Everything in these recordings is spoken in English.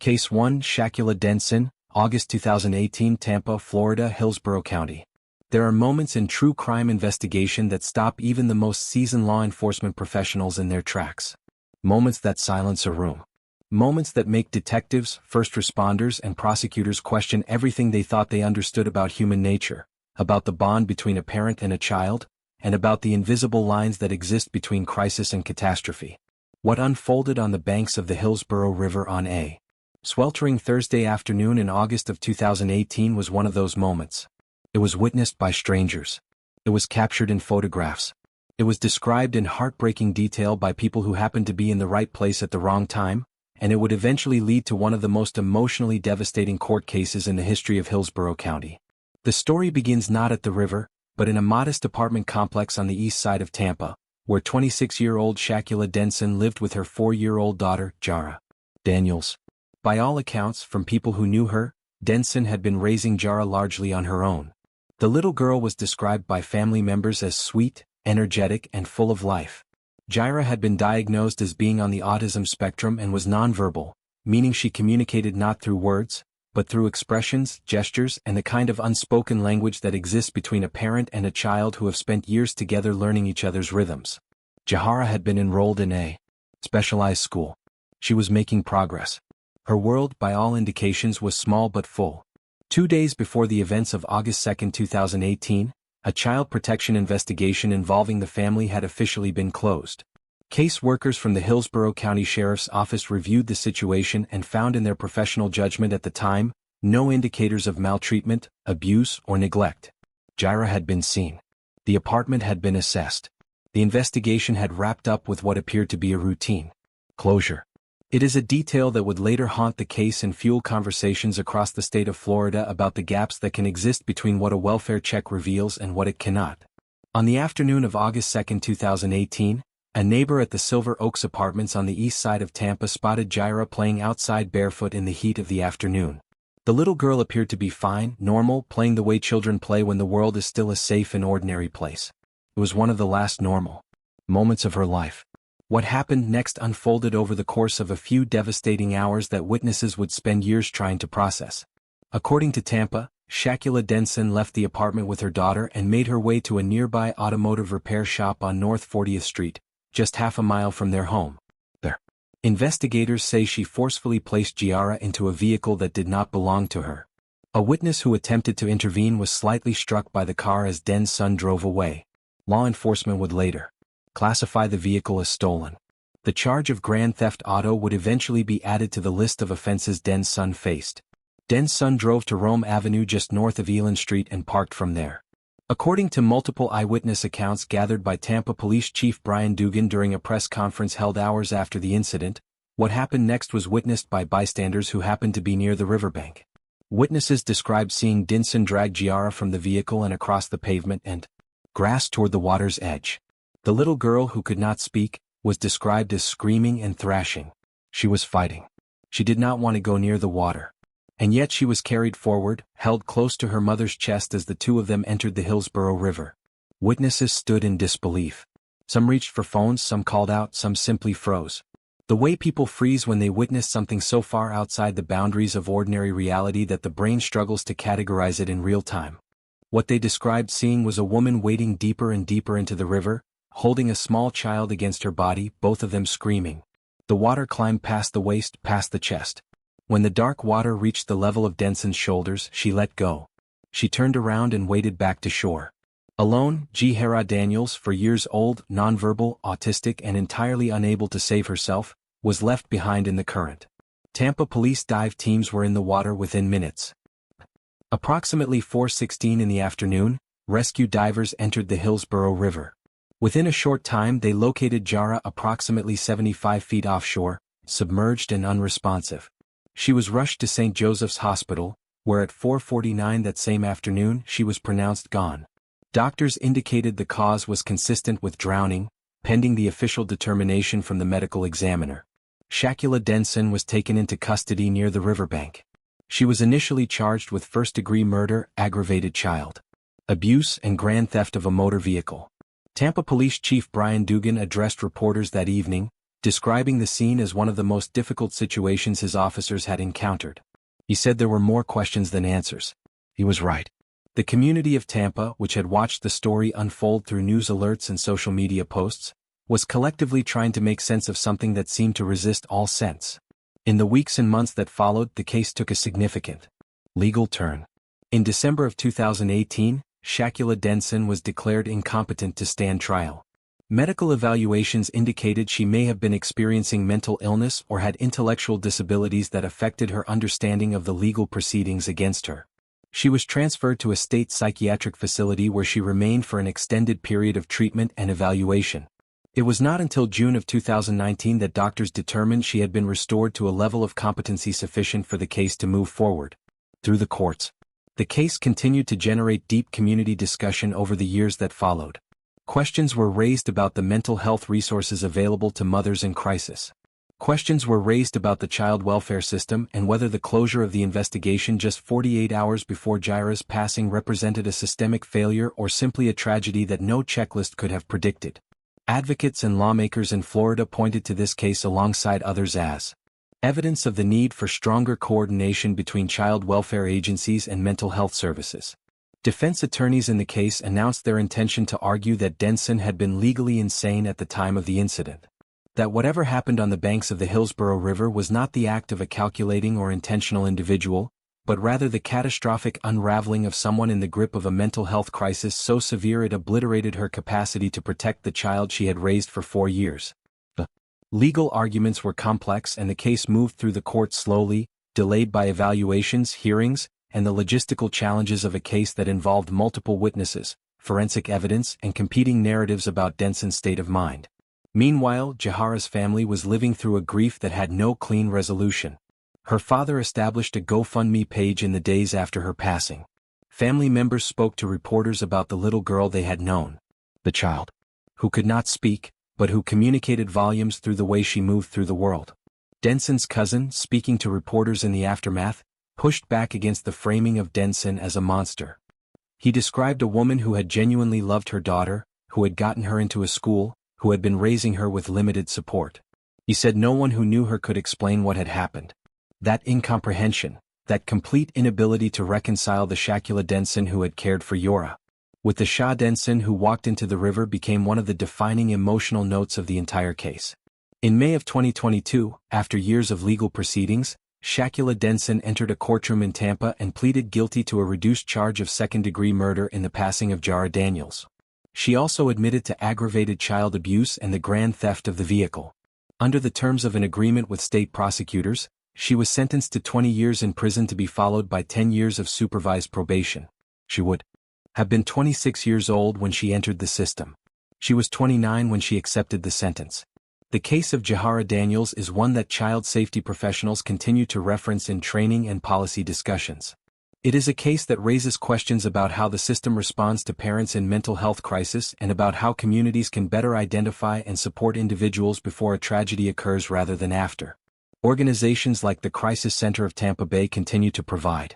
Case 1, Shakula Denson, August 2018, Tampa, Florida, Hillsborough County. There are moments in true crime investigation that stop even the most seasoned law enforcement professionals in their tracks. Moments that silence a room. Moments that make detectives, first responders, and prosecutors question everything they thought they understood about human nature, about the bond between a parent and a child, and about the invisible lines that exist between crisis and catastrophe. What unfolded on the banks of the Hillsborough River on a sweltering Thursday afternoon in August of 2018 was one of those moments. It was witnessed by strangers. It was captured in photographs. It was described in heartbreaking detail by people who happened to be in the right place at the wrong time, and it would eventually lead to one of the most emotionally devastating court cases in the history of Hillsborough County. The story begins not at the river, but in a modest apartment complex on the east side of Tampa, where 26-year-old Shakula Denson lived with her 4-year-old daughter, Jara Daniels. By all accounts, from people who knew her, Denson had been raising Jara largely on her own. The little girl was described by family members as sweet, energetic, and full of life. Jara had been diagnosed as being on the autism spectrum and was nonverbal, meaning she communicated not through words, but through expressions, gestures, and the kind of unspoken language that exists between a parent and a child who have spent years together learning each other's rhythms. Jahara had been enrolled in a specialized school. She was making progress. Her world, by all indications, was small but full. 2 days before the events of August 2, 2018, a child protection investigation involving the family had officially been closed. Case workers from the Hillsborough County Sheriff's Office reviewed the situation and found in their professional judgment at the time, no indicators of maltreatment, abuse, or neglect. Jara had been seen. The apartment had been assessed. The investigation had wrapped up with what appeared to be a routine closure. It is a detail that would later haunt the case and fuel conversations across the state of Florida about the gaps that can exist between what a welfare check reveals and what it cannot. On the afternoon of August 2, 2018, a neighbor at the Silver Oaks Apartments on the east side of Tampa spotted Jara playing outside barefoot in the heat of the afternoon. The little girl appeared to be fine, normal, playing the way children play when the world is still a safe and ordinary place. It was one of the last normal moments of her life. What happened next unfolded over the course of a few devastating hours that witnesses would spend years trying to process. According to Tampa, Shakula Denson left the apartment with her daughter and made her way to a nearby automotive repair shop on North 40th Street, just half a mile from their home. There. Investigators say she forcefully placed Jara into a vehicle that did not belong to her. A witness who attempted to intervene was slightly struck by the car as Denson drove away. Law enforcement would later classify the vehicle as stolen. The charge of grand theft auto would eventually be added to the list of offenses Denson faced. Denson drove to Rome Avenue just north of Elon Street and parked from there. According to multiple eyewitness accounts gathered by Tampa Police Chief Brian Dugan during a press conference held hours after the incident, what happened next was witnessed by bystanders who happened to be near the riverbank. Witnesses described seeing Denson drag Jara from the vehicle and across the pavement and grass toward the water's edge. The little girl, who could not speak, was described as screaming and thrashing. She was fighting. She did not want to go near the water. And yet she was carried forward, held close to her mother's chest as the two of them entered the Hillsborough River. Witnesses stood in disbelief. Some reached for phones, some called out, some simply froze. The way people freeze when they witness something so far outside the boundaries of ordinary reality that the brain struggles to categorize it in real time. What they described seeing was a woman wading deeper and deeper into the river, holding a small child against her body, both of them screaming. The water climbed past the waist, past the chest. When the dark water reached the level of Denson's shoulders, she let go. She turned around and waded back to shore. Alone, Jara Daniels, 4 years old, nonverbal, autistic, and entirely unable to save herself, was left behind in the current. Tampa police dive teams were in the water within minutes. Approximately 4:16 in the afternoon, rescue divers entered the Hillsborough River. Within a short time they located Jara approximately 75 feet offshore, submerged and unresponsive. She was rushed to St. Joseph's Hospital, where at 4:49 that same afternoon she was pronounced gone. Doctors indicated the cause was consistent with drowning, pending the official determination from the medical examiner. Shakula Denson was taken into custody near the riverbank. She was initially charged with first-degree murder, aggravated child abuse, and grand theft of a motor vehicle. Tampa Police Chief Brian Dugan addressed reporters that evening, describing the scene as one of the most difficult situations his officers had encountered. He said there were more questions than answers. He was right. The community of Tampa, which had watched the story unfold through news alerts and social media posts, was collectively trying to make sense of something that seemed to resist all sense. In the weeks and months that followed, the case took a significant legal turn. In December of 2018, Shakila Denson was declared incompetent to stand trial. Medical evaluations indicated she may have been experiencing mental illness or had intellectual disabilities that affected her understanding of the legal proceedings against her. She was transferred to a state psychiatric facility where she remained for an extended period of treatment and evaluation. It was not until June of 2019 that doctors determined she had been restored to a level of competency sufficient for the case to move forward through the courts. The case continued to generate deep community discussion over the years that followed. Questions were raised about the mental health resources available to mothers in crisis. Questions were raised about the child welfare system and whether the closure of the investigation just 48 hours before Jaira's passing represented a systemic failure or simply a tragedy that no checklist could have predicted. Advocates and lawmakers in Florida pointed to this case alongside others as evidence of the need for stronger coordination between child welfare agencies and mental health services. Defense attorneys in the case announced their intention to argue that Denson had been legally insane at the time of the incident. That whatever happened on the banks of the Hillsborough River was not the act of a calculating or intentional individual, but rather the catastrophic unraveling of someone in the grip of a mental health crisis so severe it obliterated her capacity to protect the child she had raised for 4 years. The legal arguments were complex and the case moved through the court slowly, delayed by evaluations, hearings, and the logistical challenges of a case that involved multiple witnesses, forensic evidence, and competing narratives about Denson's state of mind. Meanwhile, Jaira's family was living through a grief that had no clean resolution. Her father established a GoFundMe page in the days after her passing. Family members spoke to reporters about the little girl they had known, the child, who could not speak, but who communicated volumes through the way she moved through the world. Denson's cousin, speaking to reporters in the aftermath, pushed back against the framing of Denson as a monster. He described a woman who had genuinely loved her daughter, who had gotten her into a school, who had been raising her with limited support. He said no one who knew her could explain what had happened. That incomprehension, that complete inability to reconcile the Shakila Denson who had cared for Yora with the Shah Denson who walked into the river became one of the defining emotional notes of the entire case. In May of 2022, after years of legal proceedings, Shakila Denson entered a courtroom in Tampa and pleaded guilty to a reduced charge of second-degree murder in the passing of Jaira Daniels. She also admitted to aggravated child abuse and the grand theft of the vehicle. Under the terms of an agreement with state prosecutors, she was sentenced to 20 years in prison to be followed by 10 years of supervised probation. She would have been 26 years old when she entered the system. She was 29 when she accepted the sentence. The case of Jaira Daniels is one that child safety professionals continue to reference in training and policy discussions. It is a case that raises questions about how the system responds to parents in mental health crisis and about how communities can better identify and support individuals before a tragedy occurs rather than after. Organizations like the Crisis Center of Tampa Bay continue to provide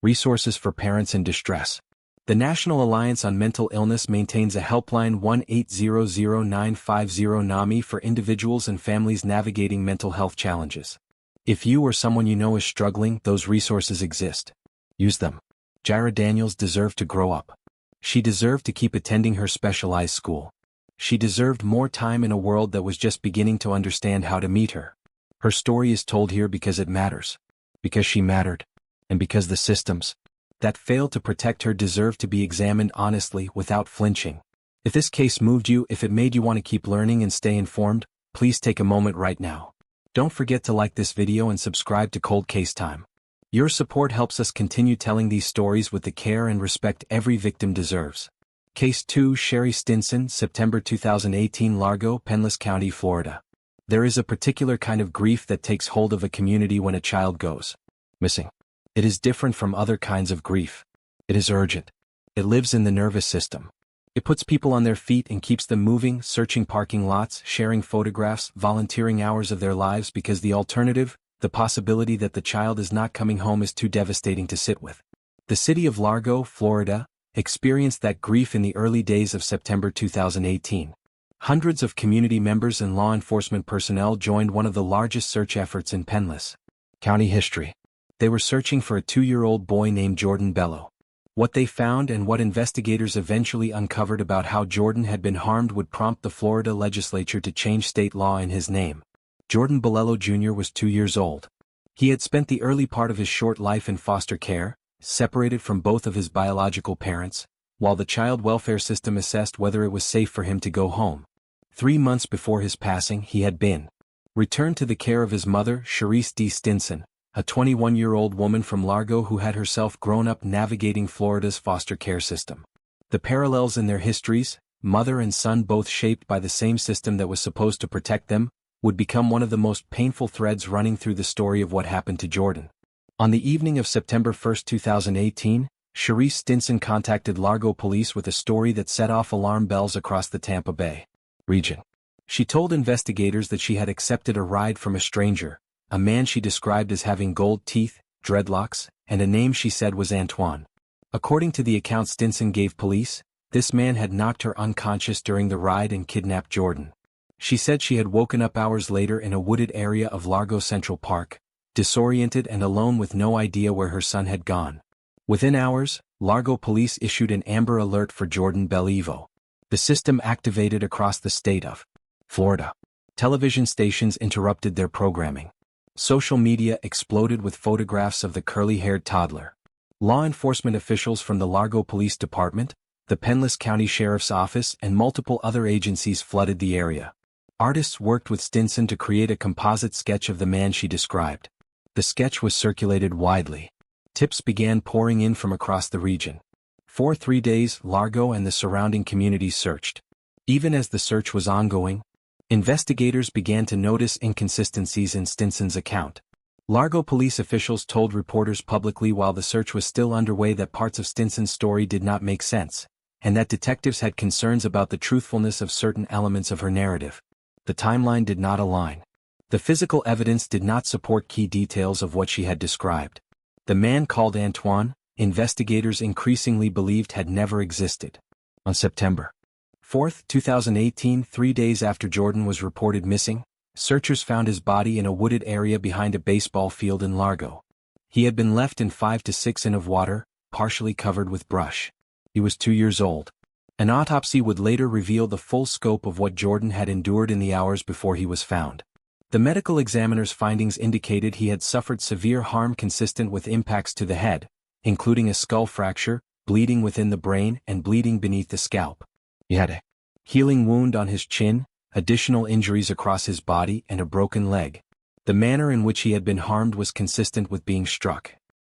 resources for parents in distress. The National Alliance on Mental Illness maintains a helpline 1-800-950-NAMI for individuals and families navigating mental health challenges. If you or someone you know is struggling, those resources exist. Use them. Jaira Daniels deserved to grow up. She deserved to keep attending her specialized school. She deserved more time in a world that was just beginning to understand how to meet her. Her story is told here because it matters, because she mattered, and because the systems that failed to protect her deserve to be examined honestly without flinching. If this case moved you, if it made you want to keep learning and stay informed, please take a moment right now. Don't forget to like this video and subscribe to Cold Case Time. Your support helps us continue telling these stories with the care and respect every victim deserves. Case 2, Sherry Stinson, September 2018, Largo, Pinellas County, Florida. There is a particular kind of grief that takes hold of a community when a child goes missing. It is different from other kinds of grief. It is urgent. It lives in the nervous system. It puts people on their feet and keeps them moving, searching parking lots, sharing photographs, volunteering hours of their lives because the alternative, the possibility that the child is not coming home, is too devastating to sit with. The city of Largo, Florida, experienced that grief in the early days of September 2018. Hundreds of community members and law enforcement personnel joined one of the largest search efforts in Pinellas County history. They were searching for a 2-year-old boy named Jordan Bello. What they found and what investigators eventually uncovered about how Jordan had been harmed would prompt the Florida legislature to change state law in his name. Jordan Bello Jr. was 2 years old. He had spent the early part of his short life in foster care, separated from both of his biological parents, while the child welfare system assessed whether it was safe for him to go home. 3 months before his passing, he had been returned to the care of his mother, Sharice D. Stinson, a 21-year-old woman from Largo who had herself grown up navigating Florida's foster care system. The parallels in their histories, mother and son both shaped by the same system that was supposed to protect them, would become one of the most painful threads running through the story of what happened to Jordan. On the evening of September 1, 2018, Sharice Stinson contacted Largo police with a story that set off alarm bells across the Tampa Bay region. She told investigators that she had accepted a ride from a stranger, a man she described as having gold teeth, dreadlocks, and a name she said was Antoine. According to the account Stinson gave police, this man had knocked her unconscious during the ride and kidnapped Jordan. She said she had woken up hours later in a wooded area of Largo Central Park, disoriented and alone with no idea where her son had gone. Within hours, Largo police issued an Amber Alert for Jordan Bello. The system activated across the state of Florida. Television stations interrupted their programming. Social media exploded with photographs of the curly-haired toddler. Law enforcement officials from the Largo Police Department, the Pinellas County Sheriff's Office and multiple other agencies flooded the area. Artists worked with Stinson to create a composite sketch of the man she described. The sketch was circulated widely. Tips began pouring in from across the region. For 3 days, Largo and the surrounding communities searched. Even as the search was ongoing, investigators began to notice inconsistencies in Stinson's account. Largo police officials told reporters publicly while the search was still underway that parts of Stinson's story did not make sense, and that detectives had concerns about the truthfulness of certain elements of her narrative. The timeline did not align. The physical evidence did not support key details of what she had described. The man called Antoine, investigators increasingly believed had never existed. On September 4, 2018, 3 days after Jordan was reported missing, searchers found his body in a wooded area behind a baseball field in Largo. He had been left in 5 to 6 inches of water, partially covered with brush. He was 2 years old. An autopsy would later reveal the full scope of what Jordan had endured in the hours before he was found. The medical examiner's findings indicated he had suffered severe harm consistent with impacts to the head, including a skull fracture, bleeding within the brain and bleeding beneath the scalp. He had a healing wound on his chin, additional injuries across his body and a broken leg. The manner in which he had been harmed was consistent with being struck.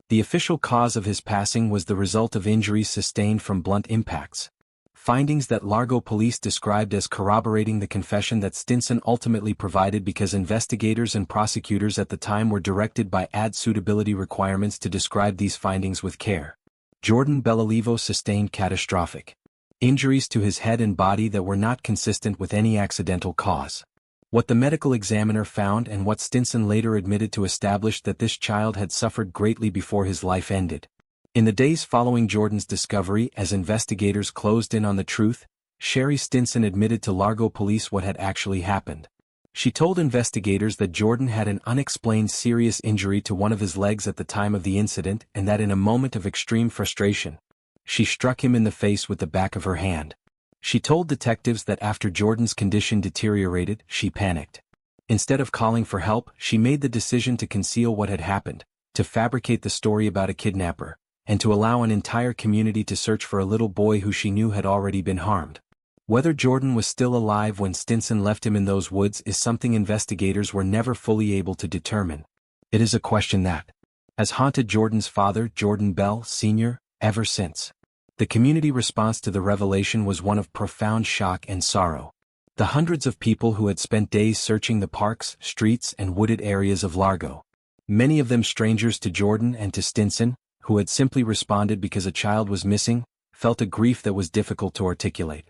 The official cause of his passing was the result of injuries sustained from blunt impacts. Findings that Largo police described as corroborating the confession that Stinson ultimately provided because investigators and prosecutors at the time were directed by ad suitability requirements to describe these findings with care. Jordan Bello sustained catastrophic injuries to his head and body that were not consistent with any accidental cause. What the medical examiner found and what Stinson later admitted to established that this child had suffered greatly before his life ended. In the days following Jordan's discovery, as investigators closed in on the truth, Sherry Stinson admitted to Largo police what had actually happened. She told investigators that Jordan had an unexplained serious injury to one of his legs at the time of the incident and that in a moment of extreme frustration, she struck him in the face with the back of her hand. She told detectives that after Jordan's condition deteriorated, she panicked. Instead of calling for help, she made the decision to conceal what had happened, to fabricate the story about a kidnapper, and to allow an entire community to search for a little boy who she knew had already been harmed. Whether Jordan was still alive when Stinson left him in those woods is something investigators were never fully able to determine. It is a question that has haunted Jordan's father, Jordan Bell, Sr., ever since. The community response to the revelation was one of profound shock and sorrow. The hundreds of people who had spent days searching the parks, streets, and wooded areas of Largo, many of them strangers to Jordan and to Stinson, who had simply responded because a child was missing, felt a grief that was difficult to articulate.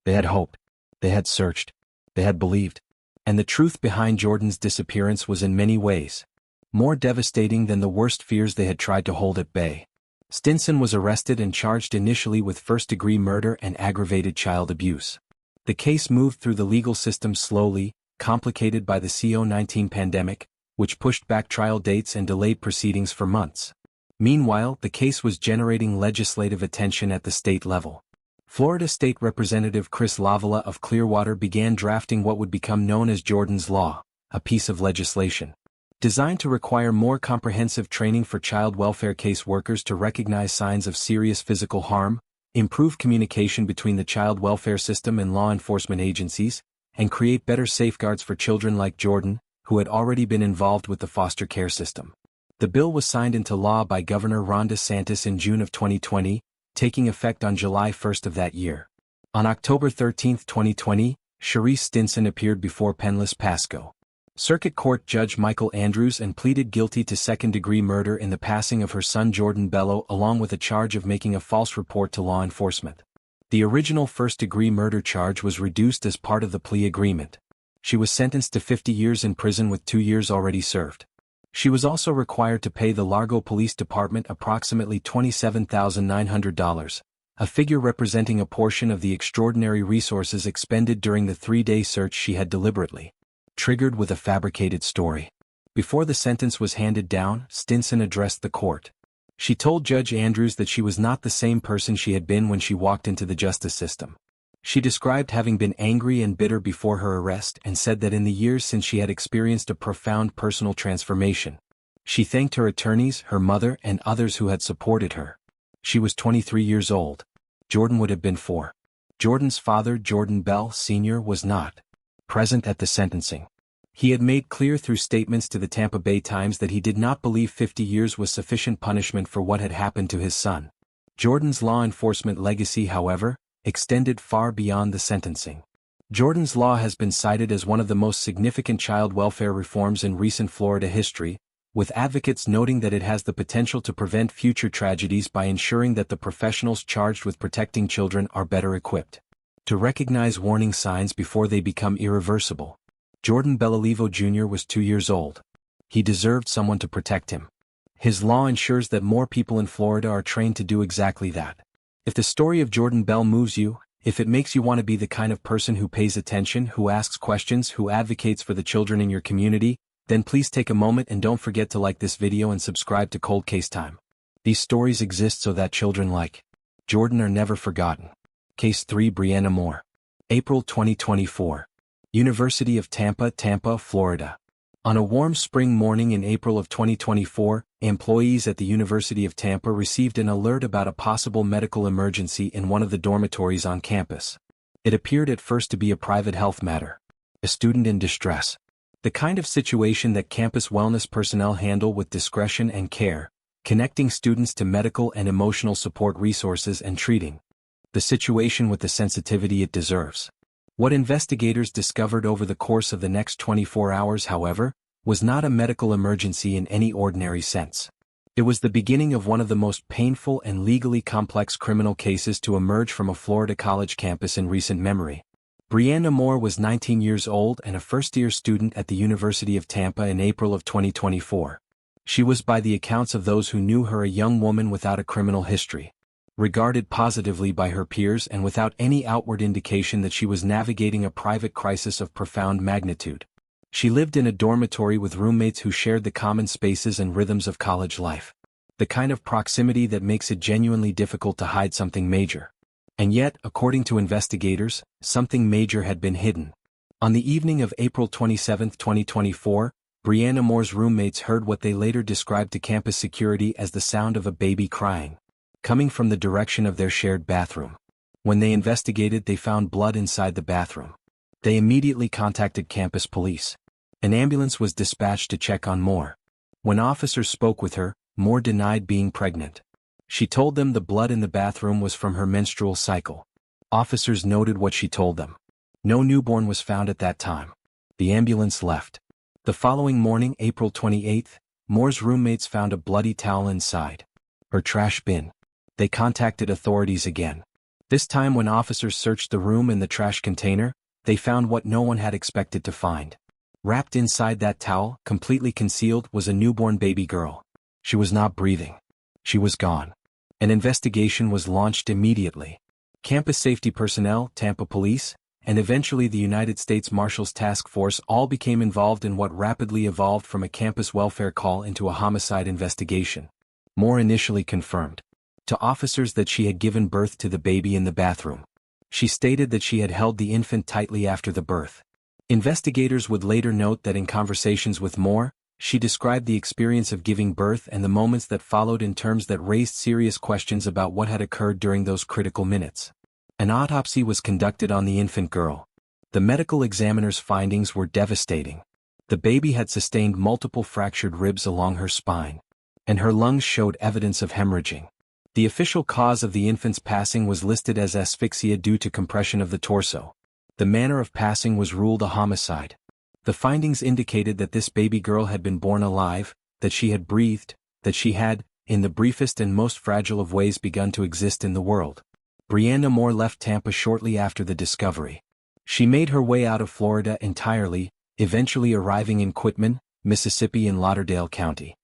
They had hoped. They had searched. They had believed. And the truth behind Jordan's disappearance was in many ways more devastating than the worst fears they had tried to hold at bay. Stinson was arrested and charged initially with first-degree murder and aggravated child abuse. The case moved through the legal system slowly, complicated by the COVID-19 pandemic, which pushed back trial dates and delayed proceedings for months. Meanwhile, the case was generating legislative attention at the state level. Florida State Representative Chris Lavala of Clearwater began drafting what would become known as Jordan's Law, a piece of legislation designed to require more comprehensive training for child welfare case workers to recognize signs of serious physical harm, improve communication between the child welfare system and law enforcement agencies, and create better safeguards for children like Jordan, who had already been involved with the foster care system. The bill was signed into law by Governor Ron DeSantis in June of 2020, taking effect on July 1st of that year. On October 13, 2020, Sharice Stinson appeared before Penless Pasco Circuit Court Judge Michael Andrews and pleaded guilty to second-degree murder in the passing of her son Jordan Bello, along with a charge of making a false report to law enforcement. The original first-degree murder charge was reduced as part of the plea agreement. She was sentenced to 50 years in prison with 2 years already served. She was also required to pay the Largo Police Department approximately $27,900, a figure representing a portion of the extraordinary resources expended during the 3-day search she had deliberately triggered with a fabricated story. Before the sentence was handed down, Stinson addressed the court. She told Judge Andrews that she was not the same person she had been when she walked into the justice system. She described having been angry and bitter before her arrest and said that in the years since she had experienced a profound personal transformation. She thanked her attorneys, her mother, and others who had supported her. She was 23 years old. Jordan would have been 4. Jordan's father, Jordan Bell Sr., was not present at the sentencing. He had made clear through statements to the Tampa Bay Times that he did not believe 50 years was sufficient punishment for what had happened to his son. Jordan's law enforcement legacy, however, extended far beyond the sentencing. Jordan's Law has been cited as one of the most significant child welfare reforms in recent Florida history, with advocates noting that it has the potential to prevent future tragedies by ensuring that the professionals charged with protecting children are better equipped to recognize warning signs before they become irreversible. Jordan Bellalivo Jr. was 2 years old. He deserved someone to protect him. His law ensures that more people in Florida are trained to do exactly that. If the story of Jordan Bell moves you, if it makes you want to be the kind of person who pays attention, who asks questions, who advocates for the children in your community, then please take a moment and don't forget to like this video and subscribe to Cold Case Time. These stories exist so that children like Jordan are never forgotten. Case 3 Brianna Moore. April 2024. University of Tampa, Tampa, Florida. On a warm spring morning in April of 2024, employees at the University of Tampa received an alert about a possible medical emergency in one of the dormitories on campus. It appeared at first to be a private health matter. A student in distress. The kind of situation that campus wellness personnel handle with discretion and care, connecting students to medical and emotional support resources and treating the situation with the sensitivity it deserves. What investigators discovered over the course of the next 24 hours, however, was not a medical emergency in any ordinary sense. It was the beginning of one of the most painful and legally complex criminal cases to emerge from a Florida college campus in recent memory. Brianna Moore was 19 years old and a first-year student at the University of Tampa in April of 2024. She was, by the accounts of those who knew her, a young woman without a criminal history, regarded positively by her peers and without any outward indication that she was navigating a private crisis of profound magnitude. She lived in a dormitory with roommates who shared the common spaces and rhythms of college life. The kind of proximity that makes it genuinely difficult to hide something major. And yet, according to investigators, something major had been hidden. On the evening of April 27, 2024, Brianna Moore's roommates heard what they later described to campus security as the sound of a baby crying, coming from the direction of their shared bathroom. When they investigated, they found blood inside the bathroom. They immediately contacted campus police. An ambulance was dispatched to check on Moore. When officers spoke with her, Moore denied being pregnant. She told them the blood in the bathroom was from her menstrual cycle. Officers noted what she told them. No newborn was found at that time. The ambulance left. The following morning, April 28, Moore's roommates found a bloody towel inside her trash bin. They contacted authorities again. This time, when officers searched the room and the trash container, they found what no one had expected to find. Wrapped inside that towel, completely concealed, was a newborn baby girl. She was not breathing. She was gone. An investigation was launched immediately. Campus safety personnel, Tampa police, and eventually the United States Marshals Task Force all became involved in what rapidly evolved from a campus welfare call into a homicide investigation. Moore initially confirmed to officers that she had given birth to the baby in the bathroom. She stated that she had held the infant tightly after the birth. Investigators would later note that in conversations with Moore, she described the experience of giving birth and the moments that followed in terms that raised serious questions about what had occurred during those critical minutes. An autopsy was conducted on the infant girl. The medical examiner's findings were devastating. The baby had sustained multiple fractured ribs along her spine, and her lungs showed evidence of hemorrhaging. The official cause of the infant's passing was listed as asphyxia due to compression of the torso. The manner of passing was ruled a homicide. The findings indicated that this baby girl had been born alive, that she had breathed, that she had, in the briefest and most fragile of ways, begun to exist in the world. Brianna Moore left Tampa shortly after the discovery. She made her way out of Florida entirely, eventually arriving in Quitman, Mississippi in Lauderdale County.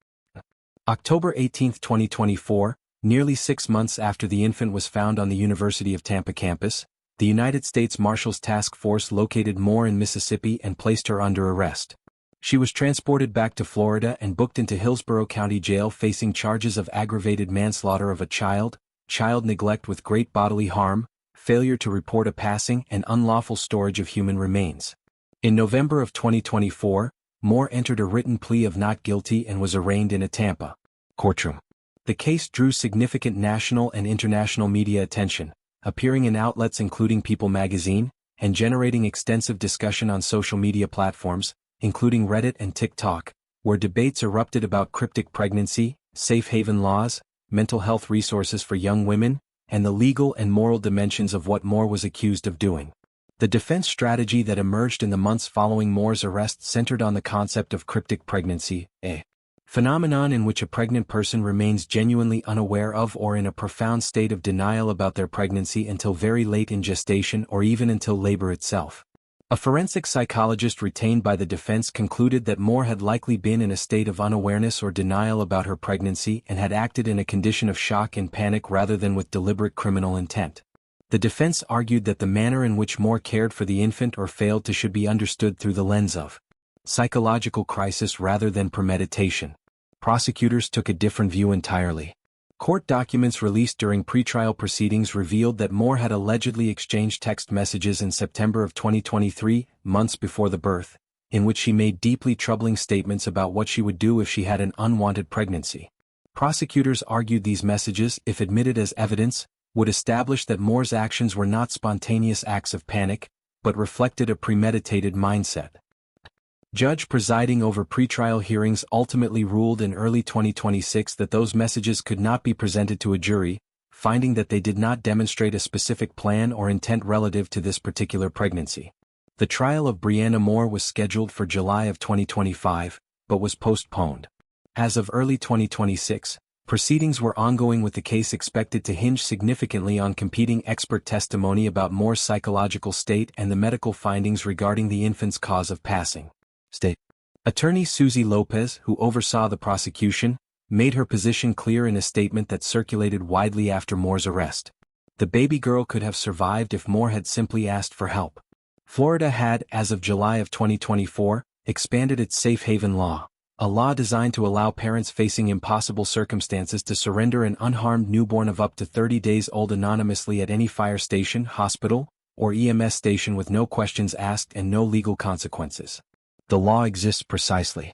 October 18, 2024, nearly 6 months after the infant was found on the University of Tampa campus, the United States Marshals Task Force located Moore in Mississippi and placed her under arrest. She was transported back to Florida and booked into Hillsborough County Jail facing charges of aggravated manslaughter of a child, child neglect with great bodily harm, failure to report a passing, and unlawful storage of human remains. In November of 2024, Moore entered a written plea of not guilty and was arraigned in a Tampa courtroom. The case drew significant national and international media attention, appearing in outlets including People magazine, and generating extensive discussion on social media platforms, including Reddit and TikTok, where debates erupted about cryptic pregnancy, safe haven laws, mental health resources for young women, and the legal and moral dimensions of what Moore was accused of doing. The defense strategy that emerged in the months following Moore's arrest centered on the concept of cryptic pregnancy, a phenomenon in which a pregnant person remains genuinely unaware of or in a profound state of denial about their pregnancy until very late in gestation or even until labor itself. A forensic psychologist retained by the defense concluded that Moore had likely been in a state of unawareness or denial about her pregnancy and had acted in a condition of shock and panic rather than with deliberate criminal intent. The defense argued that the manner in which Moore cared for the infant or failed to should be understood through the lens of psychological crisis rather than premeditation. Prosecutors took a different view entirely. Court documents released during pretrial proceedings revealed that Moore had allegedly exchanged text messages in September of 2023, months before the birth, in which she made deeply troubling statements about what she would do if she had an unwanted pregnancy. Prosecutors argued these messages, if admitted as evidence, would establish that Moore's actions were not spontaneous acts of panic, but reflected a premeditated mindset. Judge presiding over pretrial hearings ultimately ruled in early 2026 that those messages could not be presented to a jury, finding that they did not demonstrate a specific plan or intent relative to this particular pregnancy. The trial of Brianna Moore was scheduled for July of 2025, but was postponed. As of early 2026, proceedings were ongoing with the case expected to hinge significantly on competing expert testimony about Moore's psychological state and the medical findings regarding the infant's cause of passing. State Attorney Susie Lopez, who oversaw the prosecution, made her position clear in a statement that circulated widely after Moore's arrest. The baby girl could have survived if Moore had simply asked for help. Florida had, as of July of 2024, expanded its safe haven law, a law designed to allow parents facing impossible circumstances to surrender an unharmed newborn of up to 30 days old anonymously at any fire station, hospital, or EMS station with no questions asked and no legal consequences. The law exists precisely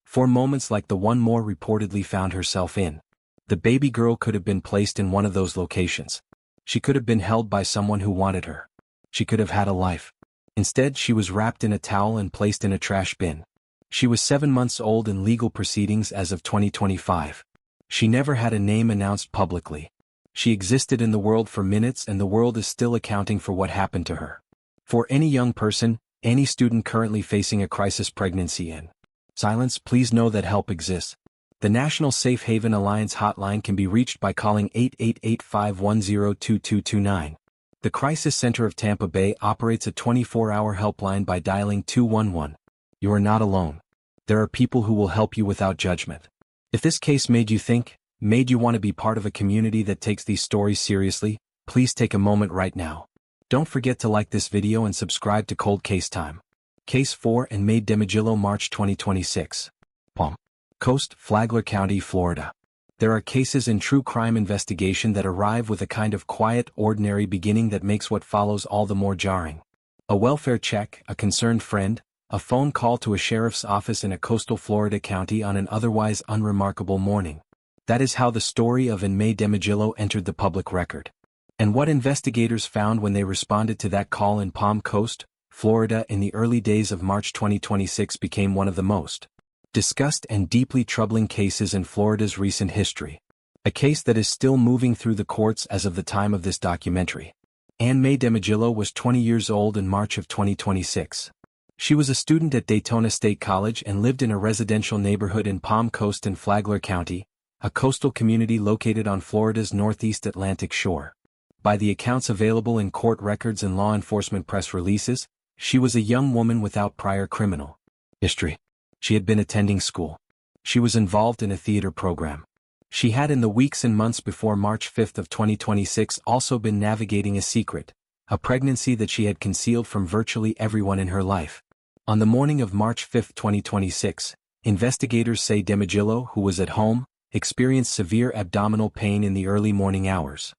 for moments like the one Moore reportedly found herself in. The baby girl could have been placed in one of those locations. She could have been held by someone who wanted her. She could have had a life. Instead, she was wrapped in a towel and placed in a trash bin. She was 7 months old in legal proceedings as of 2025. She never had a name announced publicly. She existed in the world for minutes and the world is still accounting for what happened to her. For any young person, any student currently facing a crisis pregnancy in silence, please know that help exists. The National Safe Haven Alliance hotline can be reached by calling 888-510-2229. The Crisis Center of Tampa Bay operates a 24-hour helpline by dialing 211. You are not alone. There are people who will help you without judgment. If this case made you think, made you want to be part of a community that takes these stories seriously, please take a moment right now. Don't forget to like this video and subscribe to Cold Case Time. Case 4 and May DeMagillo, March 2026. Palm Coast, Flagler County, Florida. There are cases in true crime investigation that arrive with a kind of quiet, ordinary beginning that makes what follows all the more jarring. A welfare check, a concerned friend, a phone call to a sheriff's office in a coastal Florida county on an otherwise unremarkable morning. That is how the story of May DeMagillo entered the public record. And what investigators found when they responded to that call in Palm Coast, Florida in the early days of March 2026 became one of the most discussed and deeply troubling cases in Florida's recent history. A case that is still moving through the courts as of the time of this documentary. May DeMagillo was 20 years old in March of 2026. She was a student at Daytona State College and lived in a residential neighborhood in Palm Coast in Flagler County, a coastal community located on Florida's northeast Atlantic shore. By the accounts available in court records and law enforcement press releases, she was a young woman without prior criminal history. She had been attending school. She was involved in a theater program. She had in the weeks and months before March 5 of 2026 also been navigating a secret, a pregnancy that she had concealed from virtually everyone in her life. On the morning of March 5, 2026, investigators say DeMagillo, who was at home, experienced severe abdominal pain in the early morning hours.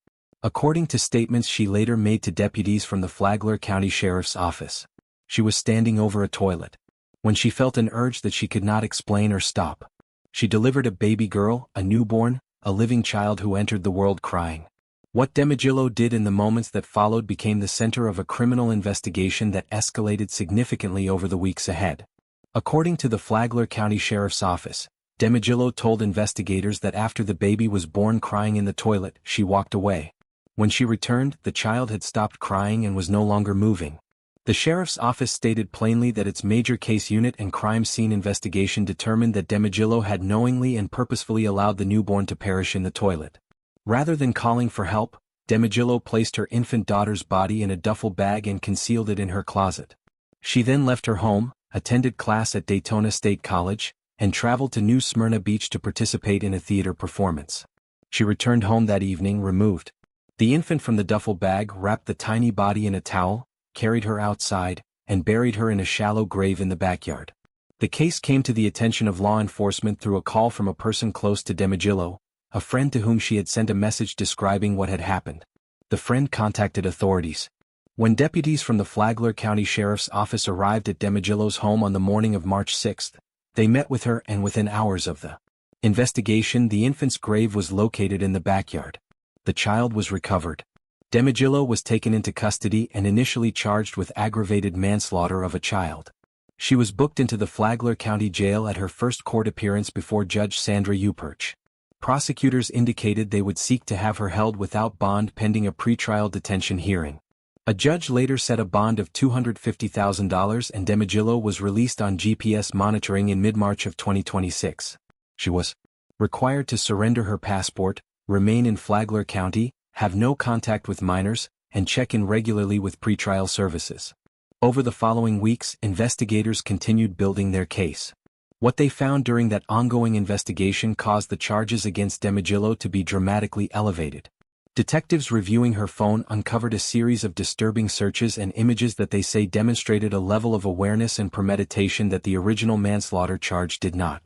According to statements she later made to deputies from the Flagler County Sheriff's Office, she was standing over a toilet when she felt an urge that she could not explain or stop. She delivered a baby girl, a newborn, a living child who entered the world crying. What DeMagillo did in the moments that followed became the center of a criminal investigation that escalated significantly over the weeks ahead. According to the Flagler County Sheriff's Office, DeMagillo told investigators that after the baby was born crying in the toilet, she walked away. When she returned, the child had stopped crying and was no longer moving. The sheriff's office stated plainly that its major case unit and crime scene investigation determined that DeMagillo had knowingly and purposefully allowed the newborn to perish in the toilet. Rather than calling for help, DeMagillo placed her infant daughter's body in a duffel bag and concealed it in her closet. She then left her home, attended class at Daytona State College, and traveled to New Smyrna Beach to participate in a theater performance. She returned home that evening, removed the infant from the duffel bag, wrapped the tiny body in a towel, carried her outside, and buried her in a shallow grave in the backyard. The case came to the attention of law enforcement through a call from a person close to DeMagillo, a friend to whom she had sent a message describing what had happened. The friend contacted authorities. When deputies from the Flagler County Sheriff's Office arrived at DeMagillo's home on the morning of March 6, they met with her, and within hours of the investigation, the infant's grave was located in the backyard. The child was recovered. DeMagillo was taken into custody and initially charged with aggravated manslaughter of a child. She was booked into the Flagler County Jail at her first court appearance before Judge Sandra Uperch. Prosecutors indicated they would seek to have her held without bond pending a pretrial detention hearing. A judge later set a bond of $250,000 and DeMagillo was released on GPS monitoring in mid-March of 2026. She was required to surrender her passport, remain in Flagler County, have no contact with minors, and check in regularly with pretrial services. Over the following weeks, investigators continued building their case. What they found during that ongoing investigation caused the charges against DeMagillo to be dramatically elevated. Detectives reviewing her phone uncovered a series of disturbing searches and images that they say demonstrated a level of awareness and premeditation that the original manslaughter charge did not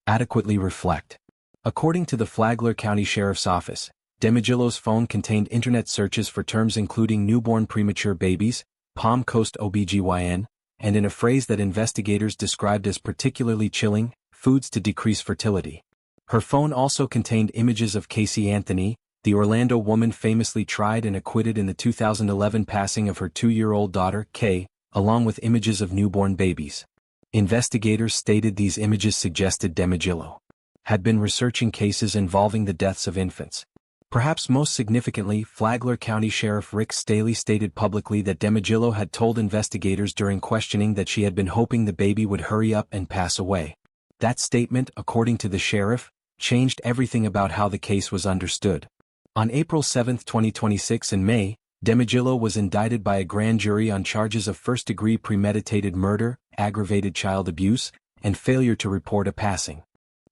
adequately reflect. According to the Flagler County Sheriff's Office, DeMagillo's phone contained internet searches for terms including newborn premature babies, Palm Coast OBGYN, and in a phrase that investigators described as particularly chilling, foods to decrease fertility. Her phone also contained images of Casey Anthony, the Orlando woman famously tried and acquitted in the 2011 passing of her 2-year-old daughter, Kay, along with images of newborn babies. Investigators stated these images suggested DeMagillo had been researching cases involving the deaths of infants. Perhaps most significantly, Flagler County Sheriff Rick Staley stated publicly that DeMagillo had told investigators during questioning that she had been hoping the baby would hurry up and pass away. That statement, according to the sheriff, changed everything about how the case was understood. On April 7, 2026 in May, DeMagillo was indicted by a grand jury on charges of first-degree premeditated murder, aggravated child abuse, and failure to report a passing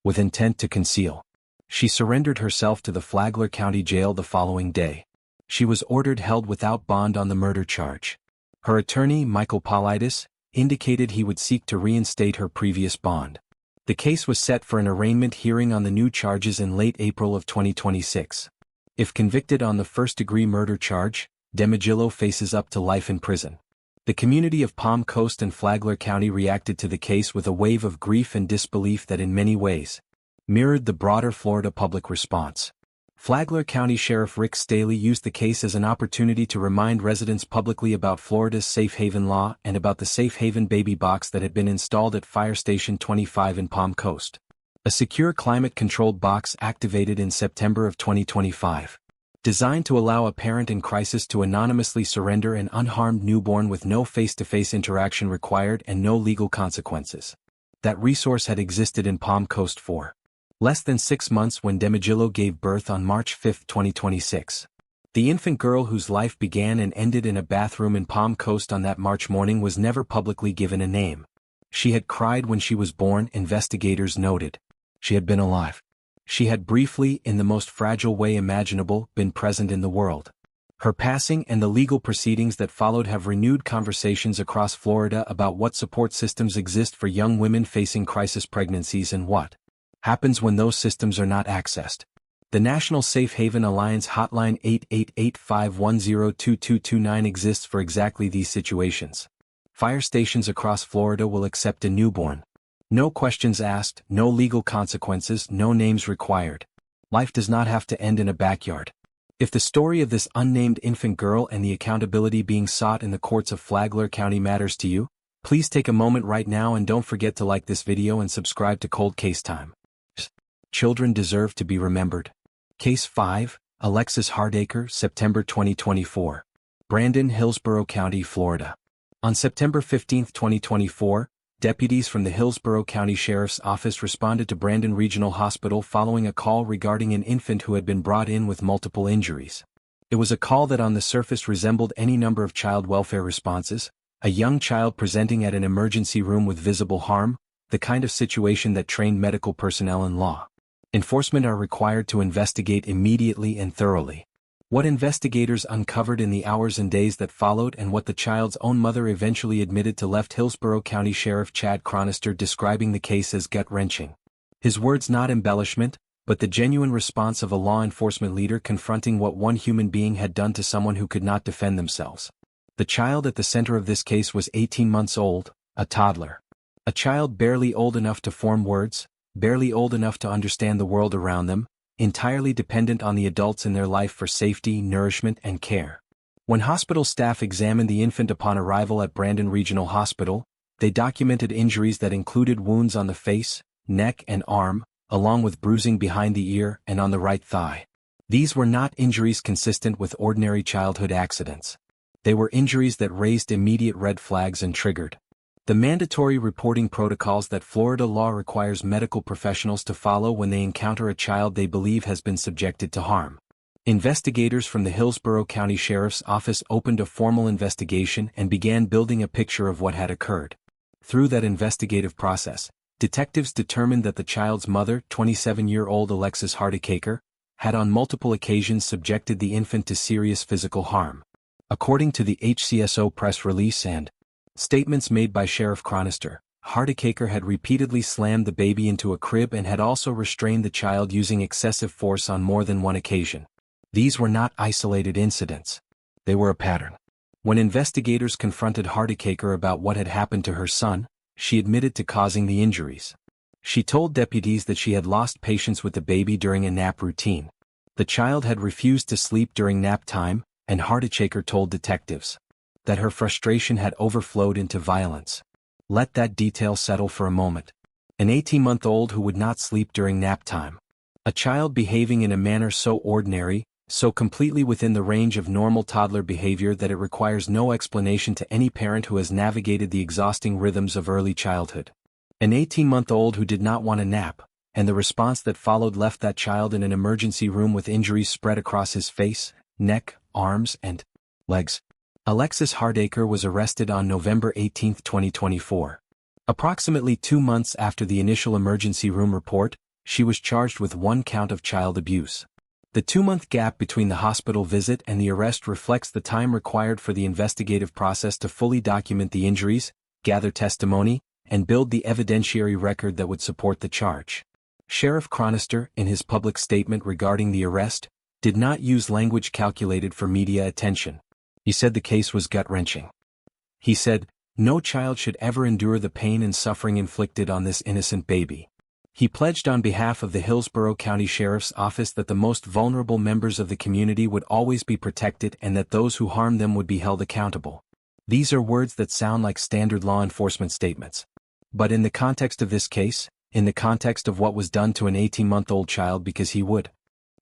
with intent to conceal. She surrendered herself to the Flagler County Jail the following day. She was ordered held without bond on the murder charge. Her attorney, Michael Paulides, indicated he would seek to reinstate her previous bond. The case was set for an arraignment hearing on the new charges in late April of 2026. If convicted on the first-degree murder charge, DeMagillo faces up to life in prison. The community of Palm Coast and Flagler County reacted to the case with a wave of grief and disbelief that in many ways mirrored the broader Florida public response. Flagler County Sheriff Rick Staley used the case as an opportunity to remind residents publicly about Florida's safe haven law and about the safe haven baby box that had been installed at Fire Station 25 in Palm Coast. A secure climate-controlled box activated in September of 2025. Designed to allow a parent in crisis to anonymously surrender an unharmed newborn with no face-to-face interaction required and no legal consequences. That resource had existed in Palm Coast for less than 6 months when DeMagillo gave birth on March 5, 2026. The infant girl whose life began and ended in a bathroom in Palm Coast on that March morning was never publicly given a name. She had cried when she was born, investigators noted. She had been alive. She had briefly, in the most fragile way imaginable, been present in the world. Her passing and the legal proceedings that followed have renewed conversations across Florida about what support systems exist for young women facing crisis pregnancies and what happens when those systems are not accessed. The National Safe Haven Alliance hotline 888-510-2229 exists for exactly these situations. Fire stations across Florida will accept a newborn. No questions asked, no legal consequences, no names required. Life does not have to end in a backyard. If the story of this unnamed infant girl and the accountability being sought in the courts of Flagler County matters to you, please take a moment right now and don't forget to like this video and subscribe to Cold Case Time. Children deserve to be remembered. Case 5, Alexis Hardacre, September 2024. Brandon, Hillsborough County, Florida. On September 15, 2024, deputies from the Hillsborough County Sheriff's Office responded to Brandon Regional Hospital following a call regarding an infant who had been brought in with multiple injuries. It was a call that on the surface resembled any number of child welfare responses, a young child presenting at an emergency room with visible harm, the kind of situation that trained medical personnel in law enforcement are required to investigate immediately and thoroughly. What investigators uncovered in the hours and days that followed and what the child's own mother eventually admitted to left Hillsborough County Sheriff Chad Chronister describing the case as gut-wrenching. His words not embellishment, but the genuine response of a law enforcement leader confronting what one human being had done to someone who could not defend themselves. The child at the center of this case was 18 months old, a toddler. A child barely old enough to form words, barely old enough to understand the world around them, entirely dependent on the adults in their life for safety, nourishment, and care. When hospital staff examined the infant upon arrival at Brandon Regional Hospital, they documented injuries that included wounds on the face, neck, and arm, along with bruising behind the ear and on the right thigh. These were not injuries consistent with ordinary childhood accidents. They were injuries that raised immediate red flags and triggered the mandatory reporting protocols that Florida law requires medical professionals to follow when they encounter a child they believe has been subjected to harm. Investigators from the Hillsborough County Sheriff's Office opened a formal investigation and began building a picture of what had occurred. Through that investigative process, detectives determined that the child's mother, 27-year-old Alexis Hardacre, had on multiple occasions subjected the infant to serious physical harm. According to the HCSO press release and statements made by Sheriff Chronister, Hardacre had repeatedly slammed the baby into a crib and had also restrained the child using excessive force on more than one occasion. These were not isolated incidents. They were a pattern. When investigators confronted Hardacre about what had happened to her son, she admitted to causing the injuries. She told deputies that she had lost patience with the baby during a nap routine. The child had refused to sleep during nap time, and Hardacre told detectives that her frustration had overflowed into violence. Let that detail settle for a moment. An 18-month-old who would not sleep during nap time. A child behaving in a manner so ordinary, so completely within the range of normal toddler behavior that it requires no explanation to any parent who has navigated the exhausting rhythms of early childhood. An 18-month-old who did not want a nap, and the response that followed left that child in an emergency room with injuries spread across his face, neck, arms, and legs. Alexis Hardacre was arrested on November 18, 2024. Approximately 2 months after the initial emergency room report, she was charged with 1 count of child abuse. The 2-month gap between the hospital visit and the arrest reflects the time required for the investigative process to fully document the injuries, gather testimony, and build the evidentiary record that would support the charge. Sheriff Chronister, in his public statement regarding the arrest, did not use language calculated for media attention. He said the case was gut-wrenching. He said, "No child should ever endure the pain and suffering inflicted on this innocent baby." He pledged on behalf of the Hillsborough County Sheriff's Office that the most vulnerable members of the community would always be protected and that those who harm them would be held accountable. These are words that sound like standard law enforcement statements. But in the context of this case, in the context of what was done to an 18-month-old child because he would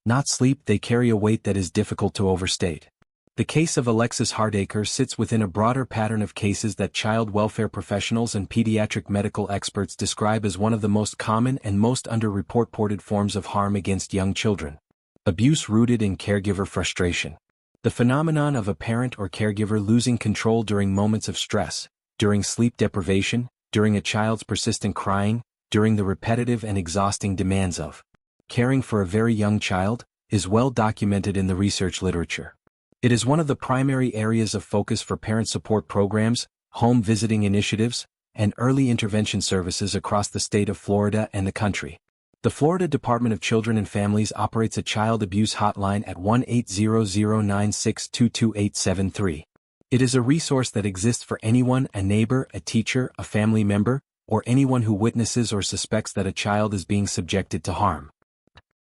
not sleep, they carry a weight that is difficult to overstate. The case of Alexis Hardacre sits within a broader pattern of cases that child welfare professionals and pediatric medical experts describe as one of the most common and most underreported forms of harm against young children. Abuse rooted in caregiver frustration. The phenomenon of a parent or caregiver losing control during moments of stress, during sleep deprivation, during a child's persistent crying, during the repetitive and exhausting demands of caring for a very young child, is well documented in the research literature. It is one of the primary areas of focus for parent support programs, home visiting initiatives, and early intervention services across the state of Florida and the country. The Florida Department of Children and Families operates a child abuse hotline at 1-800-9622873. It is a resource that exists for anyone, a neighbor, a teacher, a family member, or anyone who witnesses or suspects that a child is being subjected to harm.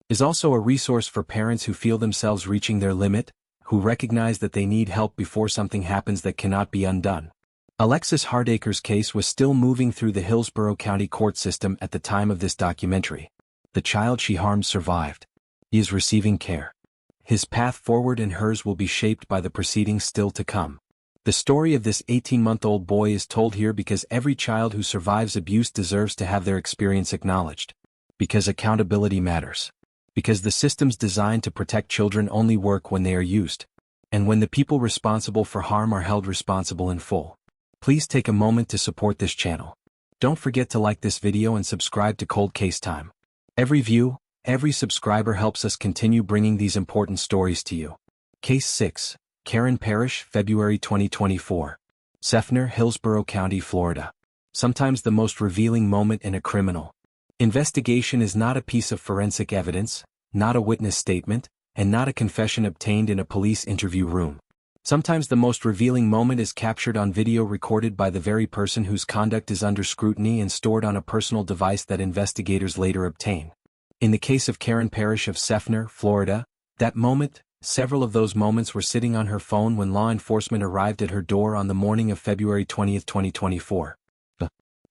It is also a resource for parents who feel themselves reaching their limit, who recognize that they need help before something happens that cannot be undone. Alexis Hardacre's case was still moving through the Hillsborough County court system at the time of this documentary. The child she harmed survived. He is receiving care. His path forward and hers will be shaped by the proceedings still to come. The story of this 18-month-old boy is told here because every child who survives abuse deserves to have their experience acknowledged. Because accountability matters. Because the systems designed to protect children only work when they are used, and when the people responsible for harm are held responsible in full. Please take a moment to support this channel. Don't forget to like this video and subscribe to Cold Case Time. Every view, every subscriber helps us continue bringing these important stories to you. Case 6, Karen Parrish, February 2024. Seffner, Hillsborough County, Florida. Sometimes the most revealing moment in a criminal investigation is not a piece of forensic evidence, not a witness statement, and not a confession obtained in a police interview room. Sometimes the most revealing moment is captured on video recorded by the very person whose conduct is under scrutiny and stored on a personal device that investigators later obtain. In the case of Karen Parrish of Seffner, Florida, that moment, several of those moments were sitting on her phone when law enforcement arrived at her door on the morning of February 20, 2024.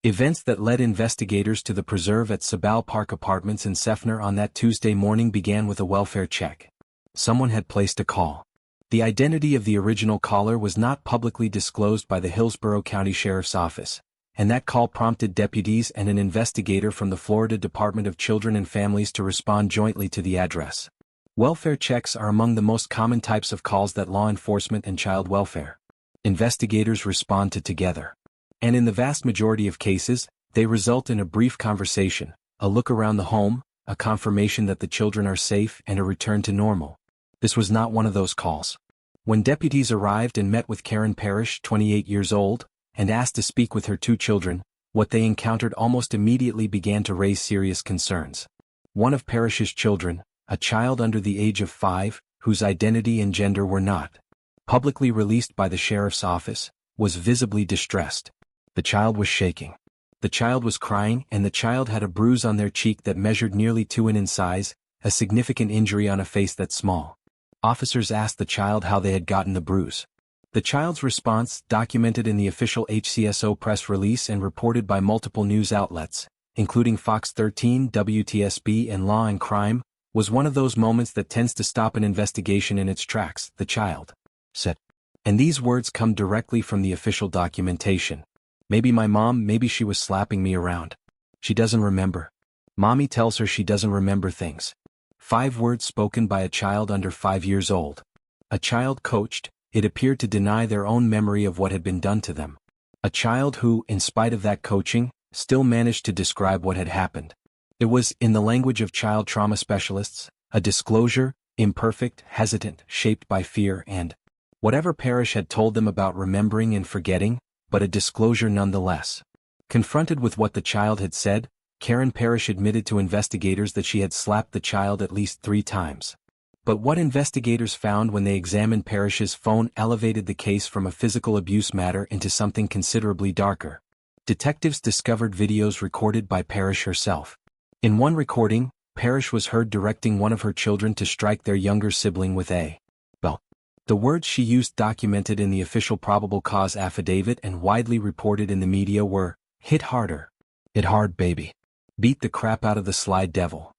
Events that led investigators to the preserve at Sabal Park Apartments in Seffner on that Tuesday morning began with a welfare check. Someone had placed a call. The identity of the original caller was not publicly disclosed by the Hillsborough County Sheriff's Office, and that call prompted deputies and an investigator from the Florida Department of Children and Families to respond jointly to the address. Welfare checks are among the most common types of calls that law enforcement and child welfare investigators respond to together. And in the vast majority of cases, they result in a brief conversation, a look around the home, a confirmation that the children are safe, and a return to normal. This was not one of those calls. When deputies arrived and met with Karen Parrish, 28 years old, and asked to speak with her 2 children, what they encountered almost immediately began to raise serious concerns. One of Parrish's children, a child under the age of 5, whose identity and gender were not publicly released by the sheriff's office, was visibly distressed. The child was shaking. The child was crying, and the child had a bruise on their cheek that measured nearly 2 in size, a significant injury on a face that's small. Officers asked the child how they had gotten the bruise. The child's response, documented in the official HCSO press release and reported by multiple news outlets, including Fox 13, WTSB, and Law and Crime, was one of those moments that tends to stop an investigation in its tracks, the child said. And these words come directly from the official documentation. Maybe my mom, maybe she was slapping me around. She doesn't remember. Mommy tells her she doesn't remember things. 5 words spoken by a child under 5 years old. A child coached, it appeared, to deny their own memory of what had been done to them. A child who, in spite of that coaching, still managed to describe what had happened. It was, in the language of child trauma specialists, a disclosure, imperfect, hesitant, shaped by fear and whatever Parrish had told them about remembering and forgetting, but a disclosure nonetheless. Confronted with what the child had said, Karen Parrish admitted to investigators that she had slapped the child at least 3 times. But what investigators found when they examined Parrish's phone elevated the case from a physical abuse matter into something considerably darker. Detectives discovered videos recorded by Parrish herself. In one recording, Parrish was heard directing one of her children to strike their younger sibling with a belt. The words she used documented in the official probable cause affidavit and widely reported in the media were, "Hit harder. Hit hard, baby. Beat the crap out of the sly devil."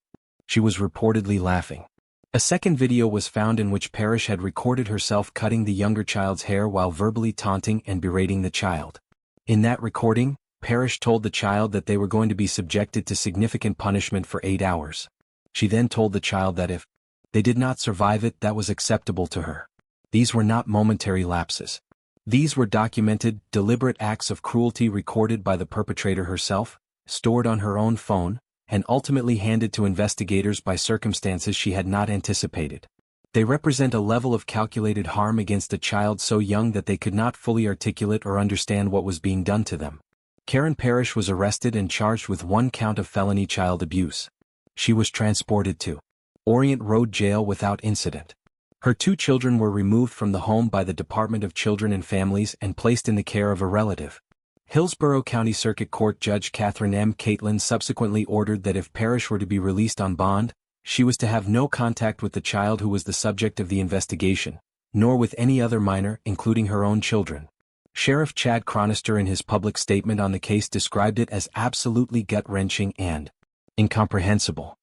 She was reportedly laughing. A second video was found in which Parrish had recorded herself cutting the younger child's hair while verbally taunting and berating the child. In that recording, Parrish told the child that they were going to be subjected to significant punishment for 8 hours. She then told the child that if they did not survive it, that was acceptable to her. These were not momentary lapses. These were documented, deliberate acts of cruelty recorded by the perpetrator herself, stored on her own phone, and ultimately handed to investigators by circumstances she had not anticipated. They represent a level of calculated harm against a child so young that they could not fully articulate or understand what was being done to them. Karen Parrish was arrested and charged with 1 count of felony child abuse. She was transported to Orient Road Jail without incident. Her 2 children were removed from the home by the Department of Children and Families and placed in the care of a relative. Hillsborough County Circuit Court Judge Catherine M. Catlin subsequently ordered that if Parrish were to be released on bond, she was to have no contact with the child who was the subject of the investigation, nor with any other minor, including her own children. Sheriff Chad Chronister in his public statement on the case described it as absolutely gut-wrenching and incomprehensible.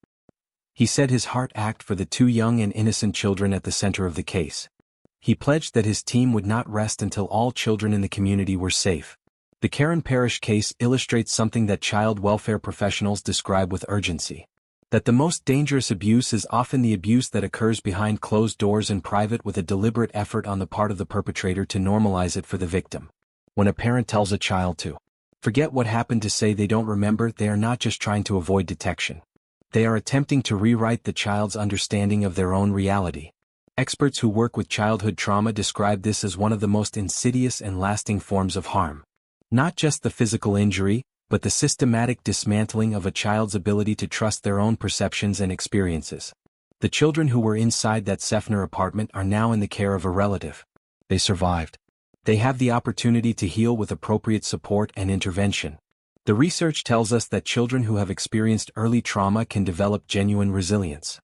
He said his heart ached for the 2 young and innocent children at the center of the case. He pledged that his team would not rest until all children in the community were safe. The Karen Parrish case illustrates something that child welfare professionals describe with urgency. That the most dangerous abuse is often the abuse that occurs behind closed doors in private with a deliberate effort on the part of the perpetrator to normalize it for the victim. When a parent tells a child to forget what happened to say they don't remember, they are not just trying to avoid detection. They are attempting to rewrite the child's understanding of their own reality. Experts who work with childhood trauma describe this as one of the most insidious and lasting forms of harm. Not just the physical injury, but the systematic dismantling of a child's ability to trust their own perceptions and experiences. The children who were inside that Seffner apartment are now in the care of a relative. They survived. They have the opportunity to heal with appropriate support and intervention. The research tells us that children who have experienced early trauma can develop genuine resilience.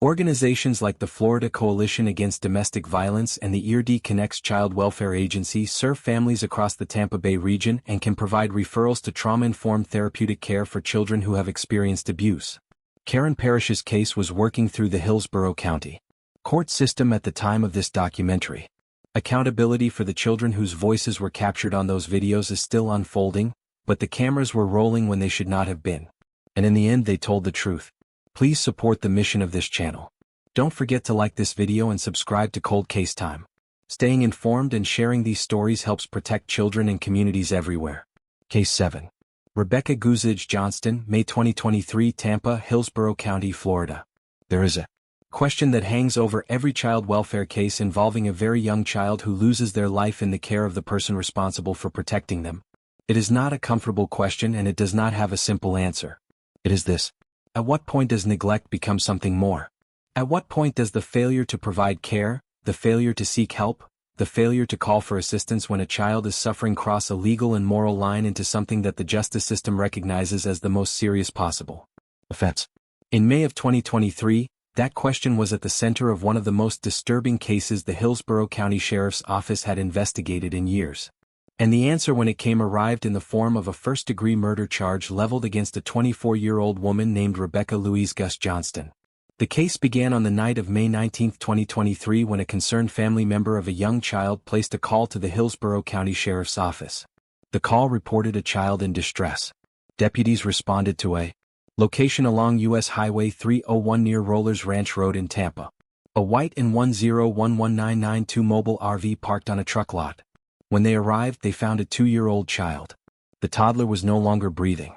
Organizations like the Florida Coalition Against Domestic Violence and the EARD Connects Child Welfare Agency serve families across the Tampa Bay region and can provide referrals to trauma-informed therapeutic care for children who have experienced abuse. Karen Parrish's case was working through the Hillsborough County court system at the time of this documentary. Accountability for the children whose voices were captured on those videos is still unfolding, but the cameras were rolling when they should not have been. And in the end they told the truth. Please support the mission of this channel. Don't forget to like this video and subscribe to Cold Case Time. Staying informed and sharing these stories helps protect children and communities everywhere. Case 7. Rebecca Guzage Johnston, May 2023, Tampa, Hillsborough County, Florida. There is a question that hangs over every child welfare case involving a very young child who loses their life in the care of the person responsible for protecting them. It is not a comfortable question and it does not have a simple answer. It is this. At what point does neglect become something more? At what point does the failure to provide care, the failure to seek help, the failure to call for assistance when a child is suffering cross a legal and moral line into something that the justice system recognizes as the most serious possible offense? In May of 2023, that question was at the center of one of the most disturbing cases the Hillsborough County Sheriff's Office had investigated in years. And the answer when it came arrived in the form of a first-degree murder charge leveled against a 24-year-old woman named Rebecca Louise Gus Johnston. The case began on the night of May 19, 2023 when a concerned family member of a young child placed a call to the Hillsborough County Sheriff's Office. The call reported a child in distress. Deputies responded to a location along U.S. Highway 301 near Rollers Ranch Road in Tampa. A white and 1011992 mobile RV parked on a truck lot. When they arrived, they found a 2-year-old child. The toddler was no longer breathing.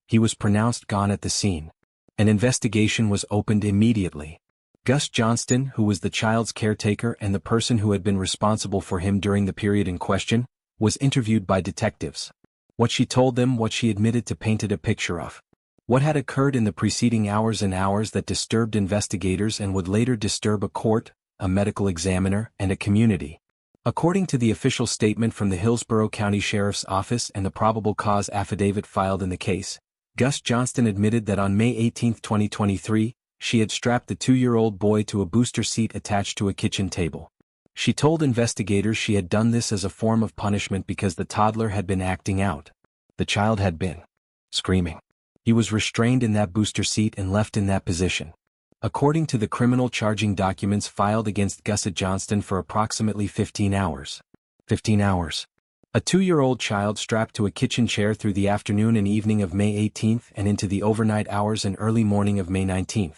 He was pronounced gone at the scene. An investigation was opened immediately. Gus Johnston, who was the child's caretaker and the person who had been responsible for him during the period in question, was interviewed by detectives. What she told them, what she admitted to, painted a picture of what had occurred in the preceding hours and hours that disturbed investigators and would later disturb a court, a medical examiner, and a community. According to the official statement from the Hillsborough County Sheriff's Office and the probable cause affidavit filed in the case, Gus Johnston admitted that on May 18, 2023, she had strapped the 2-year-old boy to a booster seat attached to a kitchen table. She told investigators she had done this as a form of punishment because the toddler had been acting out. The child had been screaming. He was restrained in that booster seat and left in that position. According to the criminal charging documents filed against Gus Johnston for approximately 15 hours. 15 hours. A 2-year-old child strapped to a kitchen chair through the afternoon and evening of May 18 and into the overnight hours and early morning of May 19.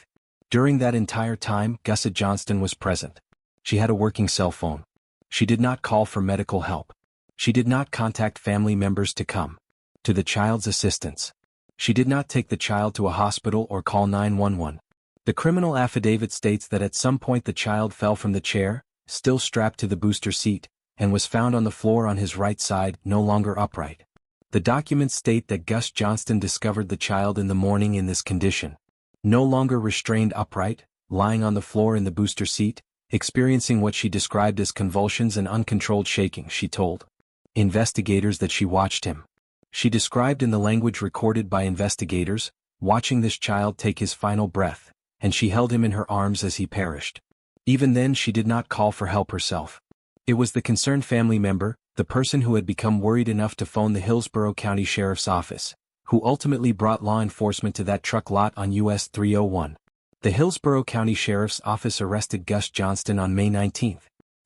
During that entire time, Gus Johnston was present. She had a working cell phone. She did not call for medical help. She did not contact family members to come to the child's assistance. She did not take the child to a hospital or call 911. The criminal affidavit states that at some point the child fell from the chair, still strapped to the booster seat, and was found on the floor on his right side, no longer upright. The documents state that Gus Johnston discovered the child in the morning in this condition. No longer restrained upright, lying on the floor in the booster seat, experiencing what she described as convulsions and uncontrolled shaking. She told investigators that she watched him. She described in the language recorded by investigators, watching this child take his final breath, and she held him in her arms as he perished. Even then she did not call for help herself. It was the concerned family member, the person who had become worried enough to phone the Hillsborough County Sheriff's Office, who ultimately brought law enforcement to that truck lot on US 301. The Hillsborough County Sheriff's Office arrested Gus Johnston on May 19.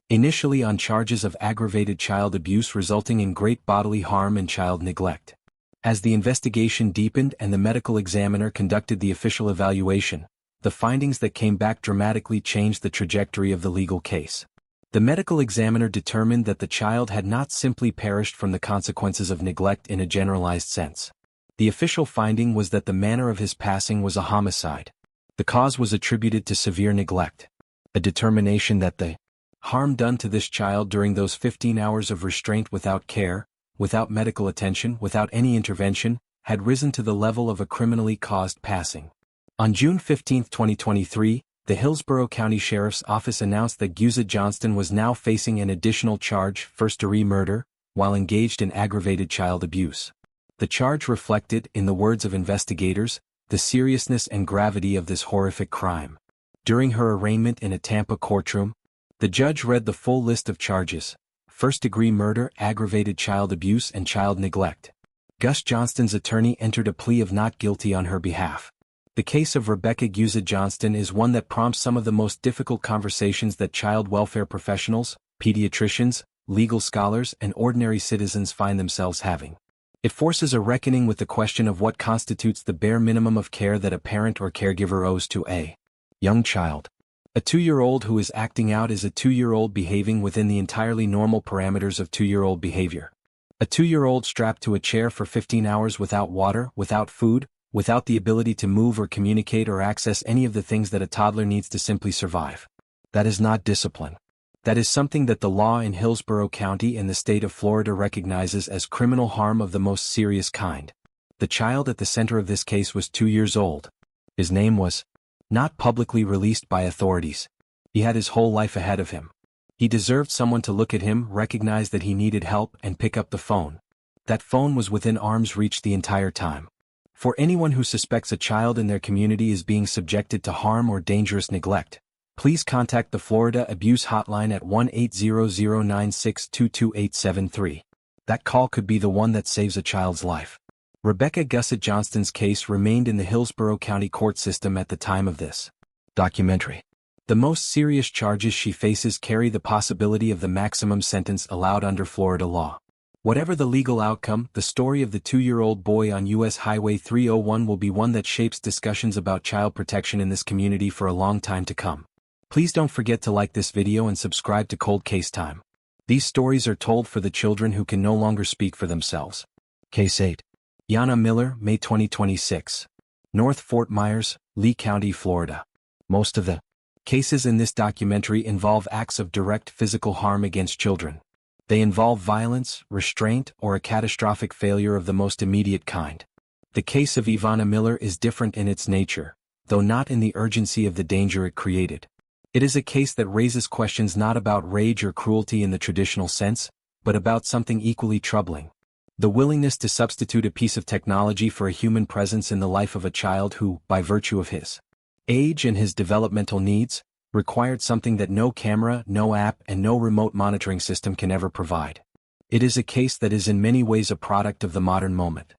Initially on charges of aggravated child abuse resulting in great bodily harm and child neglect. As the investigation deepened and the medical examiner conducted the official evaluation, the findings that came back dramatically changed the trajectory of the legal case. The medical examiner determined that the child had not simply perished from the consequences of neglect in a generalized sense. The official finding was that the manner of his passing was a homicide. The cause was attributed to severe neglect. A determination that the harm done to this child during those 15 hours of restraint without care, without medical attention, without any intervention, had risen to the level of a criminally caused passing. On June 15, 2023, the Hillsborough County Sheriff's Office announced that Gus Johnston was now facing an additional charge, first-degree murder, while engaged in aggravated child abuse. The charge reflected, in the words of investigators, the seriousness and gravity of this horrific crime. During her arraignment in a Tampa courtroom, the judge read the full list of charges: first-degree murder, aggravated child abuse, and child neglect. Gus Johnston's attorney entered a plea of not guilty on her behalf. The case of Rebecca Gus Johnston is one that prompts some of the most difficult conversations that child welfare professionals, pediatricians, legal scholars, and ordinary citizens find themselves having. It forces a reckoning with the question of what constitutes the bare minimum of care that a parent or caregiver owes to a young child. A 2-year-old who is acting out is a 2-year-old behaving within the entirely normal parameters of 2-year-old behavior. A 2-year-old strapped to a chair for 15 hours without water, without food, without the ability to move or communicate or access any of the things that a toddler needs to simply survive. That is not discipline. That is something that the law in Hillsborough County and the state of Florida recognizes as criminal harm of the most serious kind. The child at the center of this case was 2 years old. His name was not publicly released by authorities. He had his whole life ahead of him. He deserved someone to look at him, recognize that he needed help, and pick up the phone. That phone was within arm's reach the entire time. For anyone who suspects a child in their community is being subjected to harm or dangerous neglect, please contact the Florida Abuse Hotline at 1-800-9622873. That call could be the one that saves a child's life. Rebecca Gus Johnston's case remained in the Hillsborough County court system at the time of this documentary. The most serious charges she faces carry the possibility of the maximum sentence allowed under Florida law. Whatever the legal outcome, the story of the 2-year-old boy on U.S. Highway 301 will be one that shapes discussions about child protection in this community for a long time to come. Please don't forget to like this video and subscribe to Cold Case Time. These stories are told for the children who can no longer speak for themselves. Case 8. Yana Miller, May 2026. North Fort Myers, Lee County, Florida. Most of the Cases in this documentary involve acts of direct physical harm against children. They involve violence, restraint, or a catastrophic failure of the most immediate kind. The case of Ivana Miller is different in its nature, though not in the urgency of the danger it created. It is a case that raises questions not about rage or cruelty in the traditional sense, but about something equally troubling. The willingness to substitute a piece of technology for a human presence in the life of a child who, by virtue of his age and his developmental needs, required something that no camera, no app, and no remote monitoring system can ever provide. It is a case that is in many ways a product of the modern moment.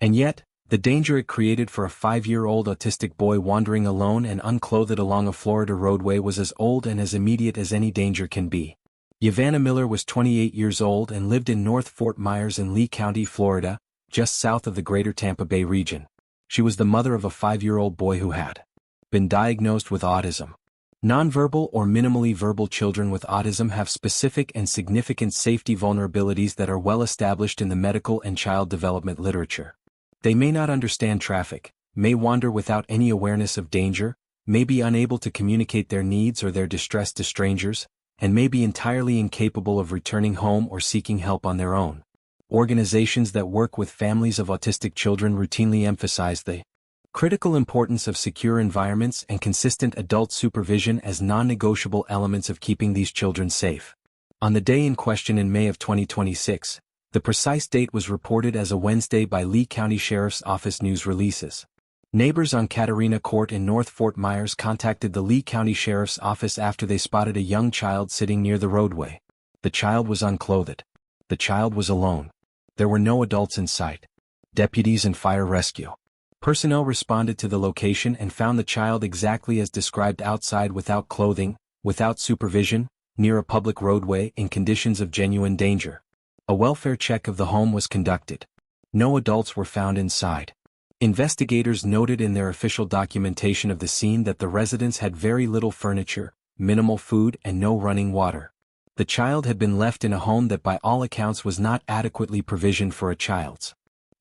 And yet, the danger it created for a 5-year-old autistic boy wandering alone and unclothed along a Florida roadway was as old and as immediate as any danger can be. Ivana Miller was 28 years old and lived in North Fort Myers in Lee County, Florida, just south of the greater Tampa Bay region. She was the mother of a 5-year-old boy who had been diagnosed with autism. Nonverbal or minimally verbal children with autism have specific and significant safety vulnerabilities that are well established in the medical and child development literature. They may not understand traffic, may wander without any awareness of danger, may be unable to communicate their needs or their distress to strangers, and may be entirely incapable of returning home or seeking help on their own. Organizations that work with families of autistic children routinely emphasize the critical importance of secure environments and consistent adult supervision as non-negotiable elements of keeping these children safe. On the day in question in May of 2026, the precise date was reported as a Wednesday by Lee County Sheriff's Office news releases. Neighbors on Catarina Court in North Fort Myers contacted the Lee County Sheriff's Office after they spotted a young child sitting near the roadway. The child was unclothed. The child was alone. There were no adults in sight. Deputies and fire rescue personnel responded to the location and found the child exactly as described outside, without clothing, without supervision, near a public roadway in conditions of genuine danger. A welfare check of the home was conducted. No adults were found inside. Investigators noted in their official documentation of the scene that the residence had very little furniture, minimal food, and no running water. The child had been left in a home that by all accounts was not adequately provisioned for a child's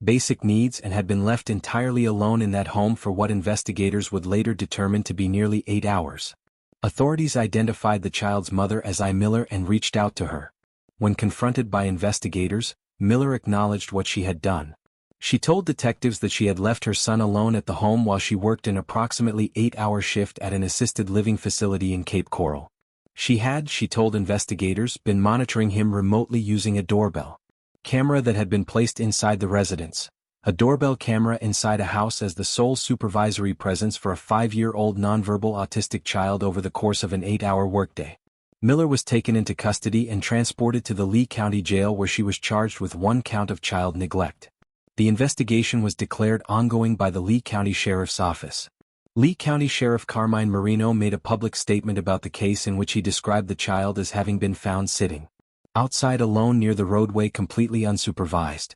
basic needs and had been left entirely alone in that home for what investigators would later determine to be nearly 8 hours. Authorities identified the child's mother as I. Miller and reached out to her. When confronted by investigators, Miller acknowledged what she had done. She told detectives that she had left her son alone at the home while she worked an approximately 8-hour shift at an assisted living facility in Cape Coral. She told investigators, been monitoring him remotely using a doorbell camera that had been placed inside the residence. A doorbell camera inside a house as the sole supervisory presence for a 5-year-old nonverbal autistic child over the course of an 8-hour workday. Miller was taken into custody and transported to the Lee County Jail, where she was charged with 1 count of child neglect. The investigation was declared ongoing by the Lee County Sheriff's Office. Lee County Sheriff Carmine Marino made a public statement about the case in which he described the child as having been found sitting outside alone near the roadway, completely unsupervised.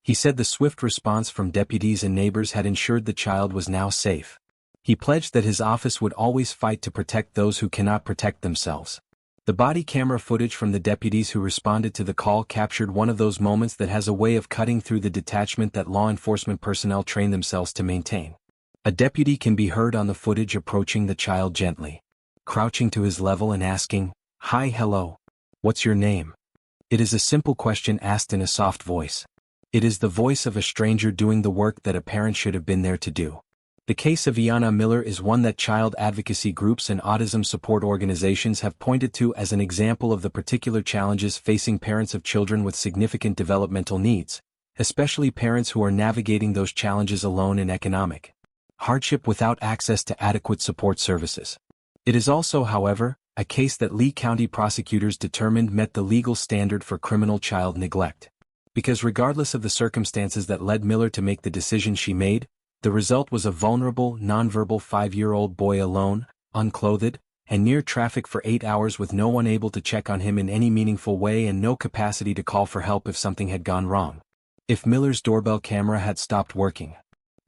He said the swift response from deputies and neighbors had ensured the child was now safe. He pledged that his office would always fight to protect those who cannot protect themselves. The body camera footage from the deputies who responded to the call captured one of those moments that has a way of cutting through the detachment that law enforcement personnel train themselves to maintain. A deputy can be heard on the footage approaching the child gently, crouching to his level and asking, "Hi, hello. What's your name?" It is a simple question asked in a soft voice. It is the voice of a stranger doing the work that a parent should have been there to do. The case of Ivana Miller is one that child advocacy groups and autism support organizations have pointed to as an example of the particular challenges facing parents of children with significant developmental needs, especially parents who are navigating those challenges alone in economic hardship without access to adequate support services. It is also, however, a case that Lee County prosecutors determined met the legal standard for criminal child neglect. Because regardless of the circumstances that led Miller to make the decision she made, the result was a vulnerable, nonverbal 5-year-old boy alone, unclothed, and near traffic for 8 hours with no one able to check on him in any meaningful way and no capacity to call for help if something had gone wrong. If Miller's doorbell camera had stopped working,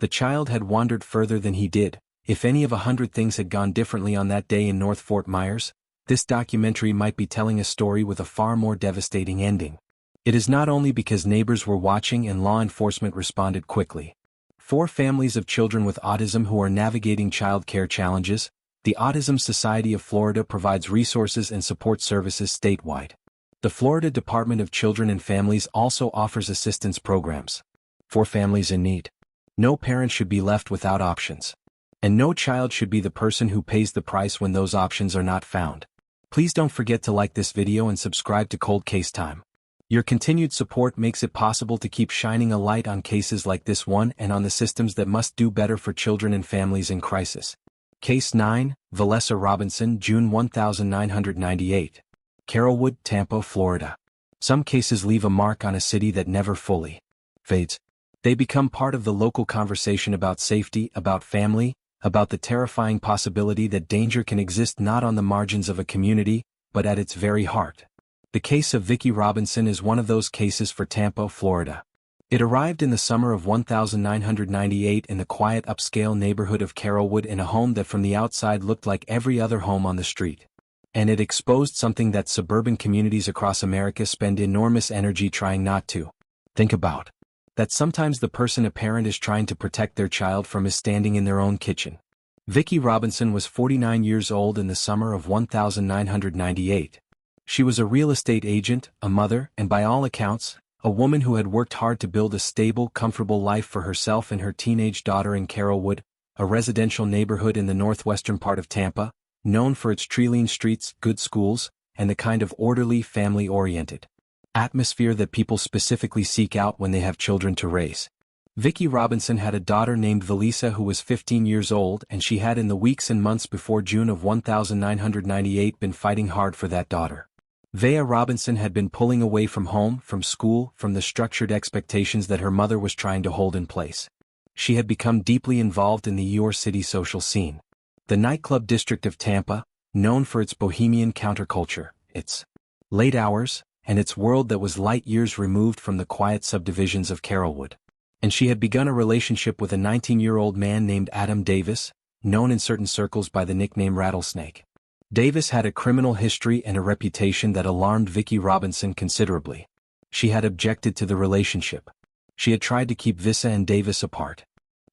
the child had wandered further than he did. If any of 100 things had gone differently on that day in North Fort Myers, this documentary might be telling a story with a far more devastating ending. It is not only because neighbors were watching and law enforcement responded quickly. For families of children with autism who are navigating child care challenges, The Autism Society of Florida provides resources and support services statewide. The Florida Department of Children and Families also offers assistance programs for families in need. No parent should be left without options. And no child should be the person who pays the price when those options are not found. Please don't forget to like this video and subscribe to Cold Case Time. Your continued support makes it possible to keep shining a light on cases like this one and on the systems that must do better for children and families in crisis. Case 9, Valessa Robinson, June 1998. Carrollwood, Tampa, Florida. Some cases leave a mark on a city that never fully fades. They become part of the local conversation about safety, about family, about the terrifying possibility that danger can exist not on the margins of a community, but at its very heart. The case of Vicki Robinson is one of those cases for Tampa, Florida. It arrived in the summer of 1998 in the quiet upscale neighborhood of Carrollwood in a home that from the outside looked like every other home on the street. And it exposed something that suburban communities across America spend enormous energy trying not to think about. That sometimes the person a parent is trying to protect their child from is standing in their own kitchen. Vicki Robinson was 49 years old in the summer of 1998. She was a real estate agent, a mother, and by all accounts, a woman who had worked hard to build a stable, comfortable life for herself and her teenage daughter in Carrollwood, a residential neighborhood in the northwestern part of Tampa, known for its tree-lined streets, good schools, and the kind of orderly, family-oriented atmosphere that people specifically seek out when they have children to raise. Vicki Robinson had a daughter named Valessa who was 15 years old, and she had in the weeks and months before June of 1998 been fighting hard for that daughter. Vea Robinson had been pulling away from home, from school, from the structured expectations that her mother was trying to hold in place. She had become deeply involved in the Ybor City social scene. The nightclub district of Tampa, known for its bohemian counterculture, its late hours, and its world that was light years removed from the quiet subdivisions of Carrollwood. And she had begun a relationship with a 19-year-old man named Adam Davis, known in certain circles by the nickname Rattlesnake. Davis had a criminal history and a reputation that alarmed Vicki Robinson considerably. She had objected to the relationship. She had tried to keep Vissa and Davis apart.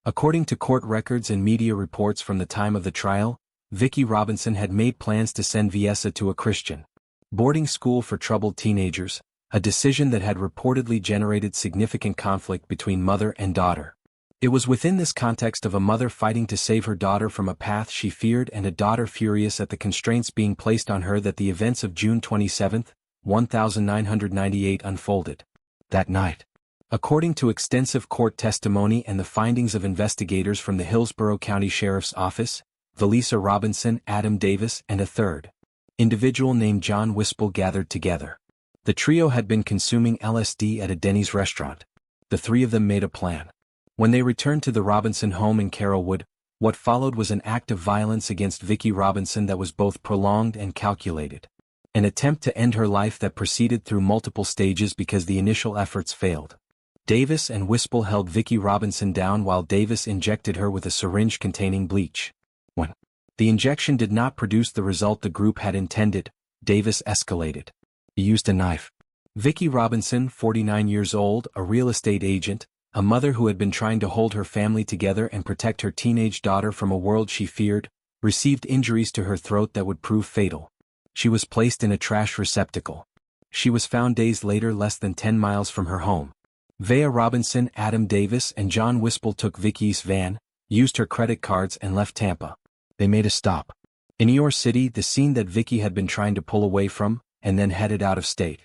According to court records and media reports from the time of the trial, Vicki Robinson had made plans to send Valessa to a Christian boarding school for troubled teenagers, a decision that had reportedly generated significant conflict between mother and daughter. It was within this context of a mother fighting to save her daughter from a path she feared and a daughter furious at the constraints being placed on her that the events of June 27, 1998 unfolded. That night, according to extensive court testimony and the findings of investigators from the Hillsborough County Sheriff's Office, Valessa Robinson, Adam Davis, and a third individual named John Wispel gathered together. The trio had been consuming LSD at a Denny's restaurant. The three of them made a plan. When they returned to the Robinson home in Carrollwood, what followed was an act of violence against Vicki Robinson that was both prolonged and calculated. An attempt to end her life that proceeded through multiple stages because the initial efforts failed. Davis and Wispel held Vicki Robinson down while Davis injected her with a syringe containing bleach. When the injection did not produce the result the group had intended, Davis escalated. He used a knife. Vicki Robinson, 49 years old, a real estate agent, a mother who had been trying to hold her family together and protect her teenage daughter from a world she feared, received injuries to her throat that would prove fatal. She was placed in a trash receptacle. She was found days later less than 10 miles from her home. Vea Robinson, Adam Davis, and John Wispel took Vicki's van, used her credit cards and left Tampa. They made a stop in Ybor City, the scene that Vicki had been trying to pull away from, and then headed out of state.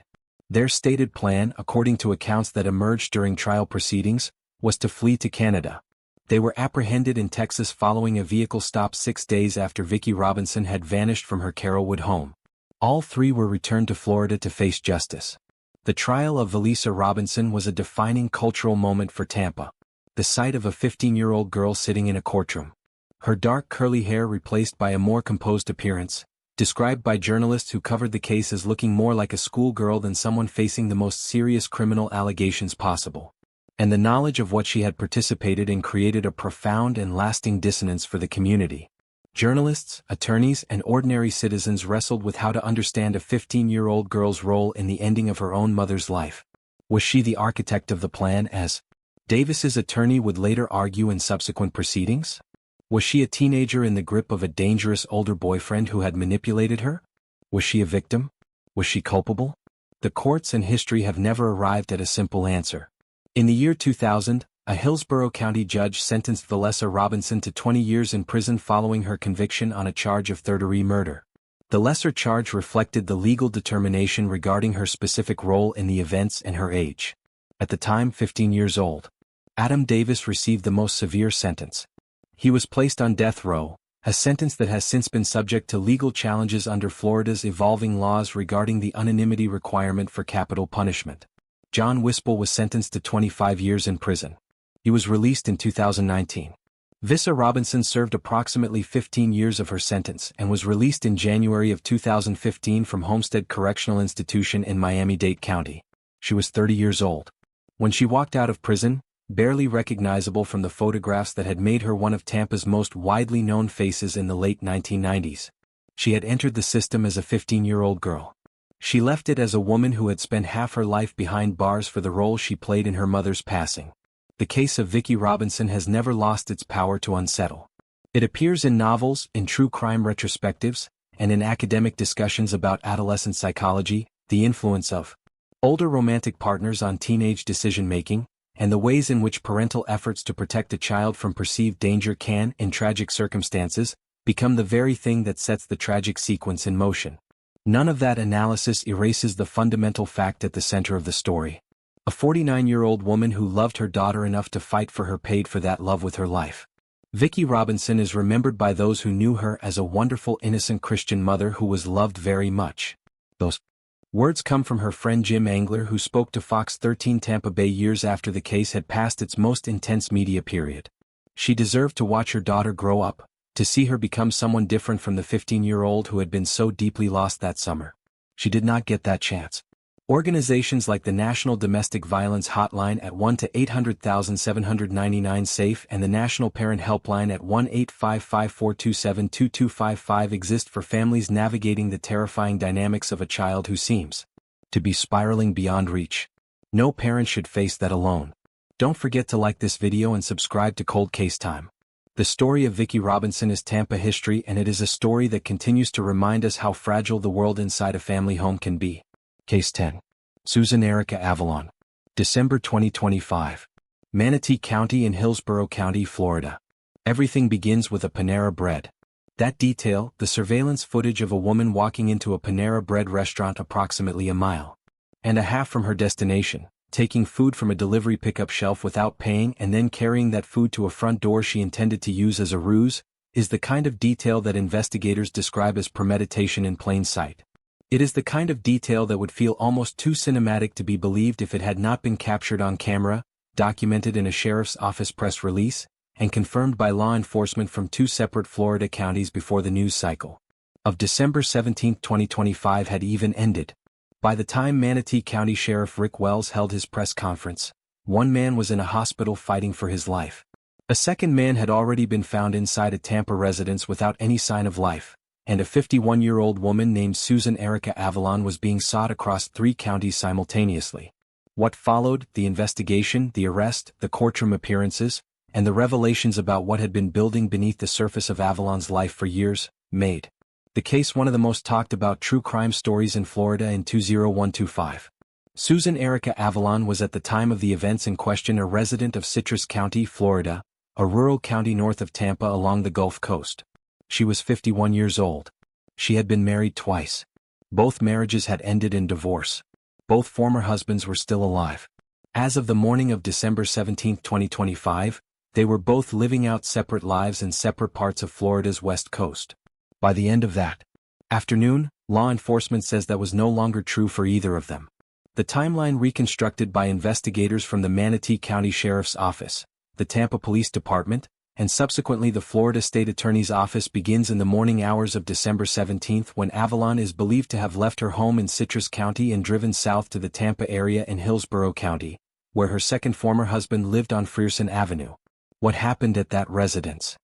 Their stated plan, according to accounts that emerged during trial proceedings, was to flee to Canada. They were apprehended in Texas following a vehicle stop 6 days after Vicki Robinson had vanished from her Carrollwood home. All three were returned to Florida to face justice. The trial of Valessa Robinson was a defining cultural moment for Tampa. The sight of a 15-year-old girl sitting in a courtroom. Her dark curly hair replaced by a more composed appearance, described by journalists who covered the case as looking more like a schoolgirl than someone facing the most serious criminal allegations possible. And the knowledge of what she had participated in created a profound and lasting dissonance for the community. Journalists, attorneys, and ordinary citizens wrestled with how to understand a 15-year-old girl's role in the ending of her own mother's life. Was she the architect of the plan, as Davis's attorney would later argue in subsequent proceedings? Was she a teenager in the grip of a dangerous older boyfriend who had manipulated her? Was she a victim? Was she culpable? The courts and history have never arrived at a simple answer. In the year 2000, a Hillsborough County judge sentenced Vanessa Robinson to 20 years in prison following her conviction on a charge of third-degree murder. The lesser charge reflected the legal determination regarding her specific role in the events and her age. At the time 15 years old. Adam Davis received the most severe sentence. He was placed on death row, a sentence that has since been subject to legal challenges under Florida's evolving laws regarding the anonymity requirement for capital punishment. John Wispel was sentenced to 25 years in prison. He was released in 2019. Vanessa Robinson served approximately 15 years of her sentence and was released in January of 2015 from Homestead Correctional Institution in Miami-Dade County. She was 30 years old. When she walked out of prison, barely recognizable from the photographs that had made her one of Tampa's most widely known faces in the late 1990s. She had entered the system as a 15-year-old girl. She left it as a woman who had spent half her life behind bars for the role she played in her mother's passing. The case of Vicki Robinson has never lost its power to unsettle. It appears in novels, in true crime retrospectives, and in academic discussions about adolescent psychology, the influence of older romantic partners on teenage decision-making, and the ways in which parental efforts to protect a child from perceived danger can, in tragic circumstances, become the very thing that sets the tragic sequence in motion. None of that analysis erases the fundamental fact at the center of the story. A 49-year-old woman who loved her daughter enough to fight for her paid for that love with her life. Vicki Robinson is remembered by those who knew her as a wonderful innocent Christian mother who was loved very much. Those words come from her friend Jim Angler, who spoke to Fox 13 Tampa Bay years after the case had passed its most intense media period. She deserved to watch her daughter grow up, to see her become someone different from the 15-year-old who had been so deeply lost that summer. She did not get that chance. Organizations like the National Domestic Violence Hotline at 1-800-799-SAFE and the National Parent Helpline at 1-855-427-2255 exist for families navigating the terrifying dynamics of a child who seems to be spiraling beyond reach. No parent should face that alone. Don't forget to like this video and subscribe to Cold Case Time. The story of Vicki Robinson is Tampa history, and it is a story that continues to remind us how fragile the world inside a family home can be. Case 10. Susan Erica Avalon. December 2025. Manatee County in Hillsborough County, Florida. Everything begins with a Panera Bread. That detail, the surveillance footage of a woman walking into a Panera Bread restaurant approximately a mile and a half from her destination, taking food from a delivery pickup shelf without paying and then carrying that food to a front door she intended to use as a ruse, is the kind of detail that investigators describe as premeditation in plain sight. It is the kind of detail that would feel almost too cinematic to be believed if it had not been captured on camera, documented in a sheriff's office press release, and confirmed by law enforcement from two separate Florida counties before the news cycle of December 17, 2025 had even ended. By the time Manatee County Sheriff Rick Wells held his press conference, one man was in a hospital fighting for his life. A second man had already been found inside a Tampa residence without any sign of life, and a 51-year-old woman named Susan Erica Avalon was being sought across 3 counties simultaneously. What followed, the investigation, the arrest, the courtroom appearances, and the revelations about what had been building beneath the surface of Avalon's life for years, made the case one of the most talked about true crime stories in Florida in 20125. Susan Erica Avalon was at the time of the events in question a resident of Citrus County, Florida, a rural county north of Tampa along the Gulf Coast. She was 51 years old. She had been married twice. Both marriages had ended in divorce. Both former husbands were still alive. As of the morning of December 17, 2025, they were both living out separate lives in separate parts of Florida's west coast. By the end of that afternoon, law enforcement says that was no longer true for either of them. The timeline reconstructed by investigators from the Manatee County Sheriff's Office, the Tampa Police Department, and subsequently the Florida State Attorney's Office begins in the morning hours of December 17 when Avalon is believed to have left her home in Citrus County and driven south to the Tampa area in Hillsborough County, where her second former husband lived on Frierson Avenue. What happened at that residence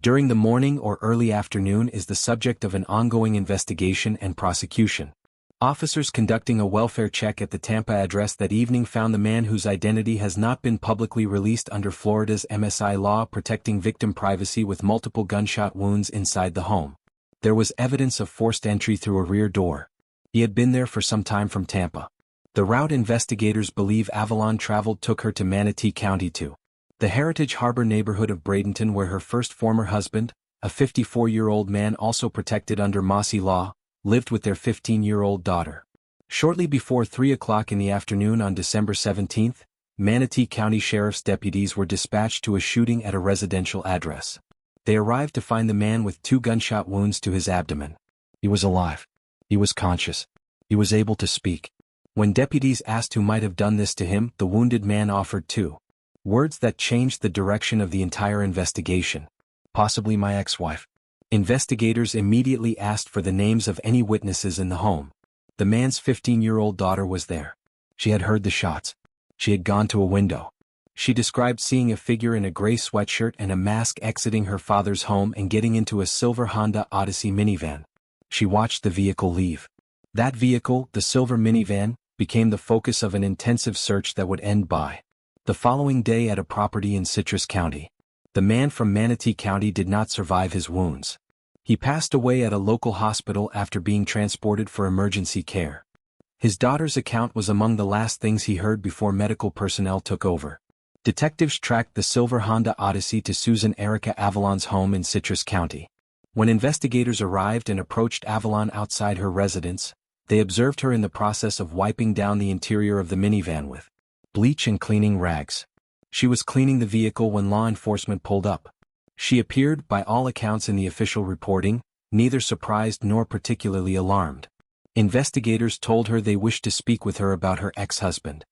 during the morning or early afternoon is the subject of an ongoing investigation and prosecution. Officers conducting a welfare check at the Tampa address that evening found the man whose identity has not been publicly released under Florida's MSI law protecting victim privacy with multiple gunshot wounds inside the home. There was evidence of forced entry through a rear door. He had been there for some time from Tampa. The route investigators believe Avalon traveled took her to Manatee County to the Heritage Harbor neighborhood of Bradenton, where her first former husband, a 54-year-old man also protected under Massey law, lived with their 15-year-old daughter. Shortly before 3 o'clock in the afternoon on December 17, Manatee County Sheriff's deputies were dispatched to a shooting at a residential address. They arrived to find the man with 2 gunshot wounds to his abdomen. He was alive. He was conscious. He was able to speak. When deputies asked who might have done this to him, the wounded man offered 2 words that changed the direction of the entire investigation. Possibly my ex-wife. Investigators immediately asked for the names of any witnesses in the home. The man's 15-year-old daughter was there. She had heard the shots. She had gone to a window. She described seeing a figure in a gray sweatshirt and a mask exiting her father's home and getting into a silver Honda Odyssey minivan. She watched the vehicle leave. That vehicle, the silver minivan, became the focus of an intensive search that would end by the following day at a property in Citrus County. The man from Manatee County did not survive his wounds. He passed away at a local hospital after being transported for emergency care. His daughter's account was among the last things he heard before medical personnel took over. Detectives tracked the silver Honda Odyssey to Susan Erica Avalon's home in Citrus County. When investigators arrived and approached Avalon outside her residence, they observed her in the process of wiping down the interior of the minivan with bleach and cleaning rags. She was cleaning the vehicle when law enforcement pulled up. She appeared, by all accounts in the official reporting, neither surprised nor particularly alarmed. Investigators told her they wished to speak with her about her ex-husband.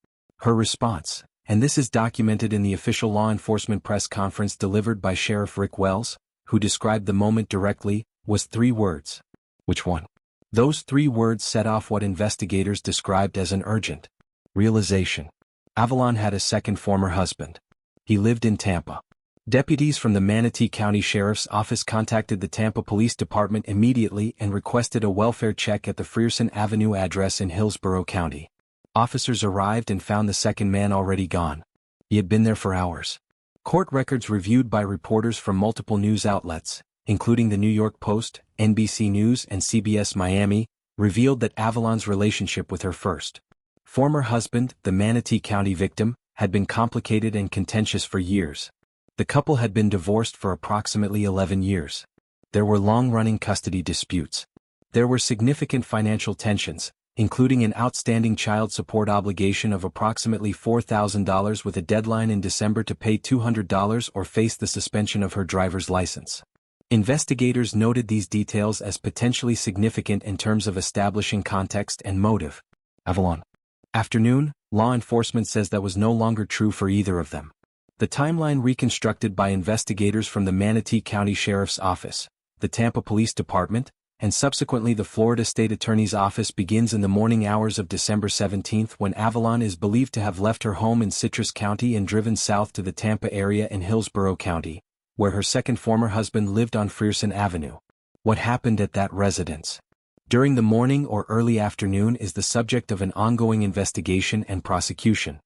Her response, and this is documented in the official law enforcement press conference delivered by Sheriff Rick Wells, who described the moment directly, was 3 words. Which one? Those 3 words set off what investigators described as an urgent realization. Avalon had a second former husband. He lived in Tampa. Deputies from the Manatee County Sheriff's Office contacted the Tampa Police Department immediately and requested a welfare check at the Frierson Avenue address in Hillsborough County. Officers arrived and found the second man already gone. He had been there for hours. Court records reviewed by reporters from multiple news outlets, including the New York Post, NBC News, and CBS Miami, revealed that Avalon's relationship with her first former husband, the Manatee County victim, had been complicated and contentious for years. The couple had been divorced for approximately 11 years. There were long-running custody disputes. There were significant financial tensions, including an outstanding child support obligation of approximately $4,000 with a deadline in December to pay $200 or face the suspension of her driver's license. Investigators noted these details as potentially significant in terms of establishing context and motive. Avalon. Afternoon, law enforcement says that was no longer true for either of them. The timeline reconstructed by investigators from the Manatee County Sheriff's Office, the Tampa Police Department, and subsequently the Florida State Attorney's Office begins in the morning hours of December 17 when Avalon is believed to have left her home in Citrus County and driven south to the Tampa area in Hillsborough County, where her second former husband lived on Frierson Avenue. What happened at that residence during the morning or early afternoon is the subject of an ongoing investigation and prosecution.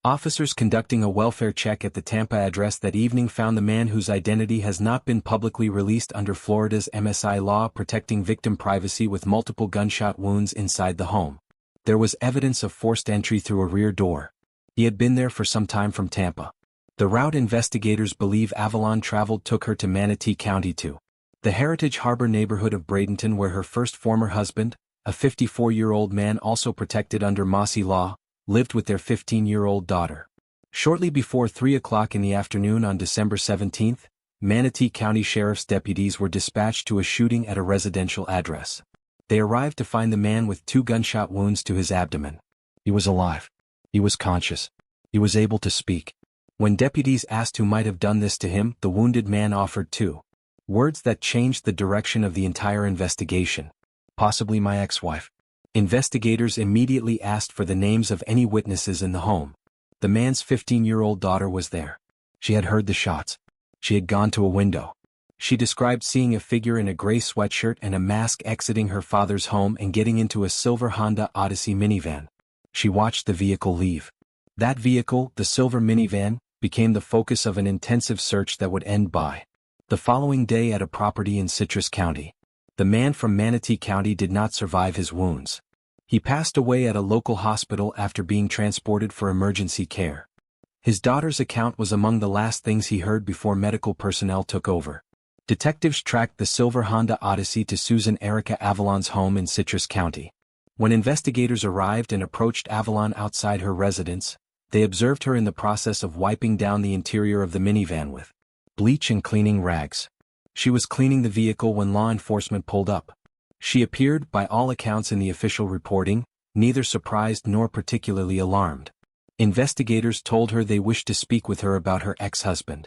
Officers conducting a welfare check at the Tampa address that evening found the man whose identity has not been publicly released under Florida's MSI law protecting victim privacy with multiple gunshot wounds inside the home. There was evidence of forced entry through a rear door. He had been there for some time from Tampa. The route investigators believe Avalon traveled took her to Manatee County to the Heritage Harbor neighborhood of Bradenton, where her first former husband, a 54-year-old man also protected under Massey law, lived with their 15-year-old daughter. Shortly before 3 o'clock in the afternoon on December 17, Manatee County Sheriff's deputies were dispatched to a shooting at a residential address. They arrived to find the man with 2 gunshot wounds to his abdomen. He was alive. He was conscious. He was able to speak. When deputies asked who might have done this to him, the wounded man offered 2 words that changed the direction of the entire investigation. Possibly my ex-wife. Investigators immediately asked for the names of any witnesses in the home. The man's 15-year-old daughter was there. She had heard the shots. She had gone to a window. She described seeing a figure in a gray sweatshirt and a mask exiting her father's home and getting into a silver Honda Odyssey minivan. She watched the vehicle leave. That vehicle, the silver minivan, became the focus of an intensive search that would end by the following day at a property in Citrus County. The man from Manatee County did not survive his wounds. He passed away at a local hospital after being transported for emergency care. His daughter's account was among the last things he heard before medical personnel took over. Detectives tracked the silver Honda Odyssey to Susan Erica Avalon's home in Citrus County. When investigators arrived and approached Avalon outside her residence, they observed her in the process of wiping down the interior of the minivan with bleach and cleaning rags. She was cleaning the vehicle when law enforcement pulled up. She appeared, by all accounts in the official reporting, neither surprised nor particularly alarmed. Investigators told her they wished to speak with her about her ex-husband.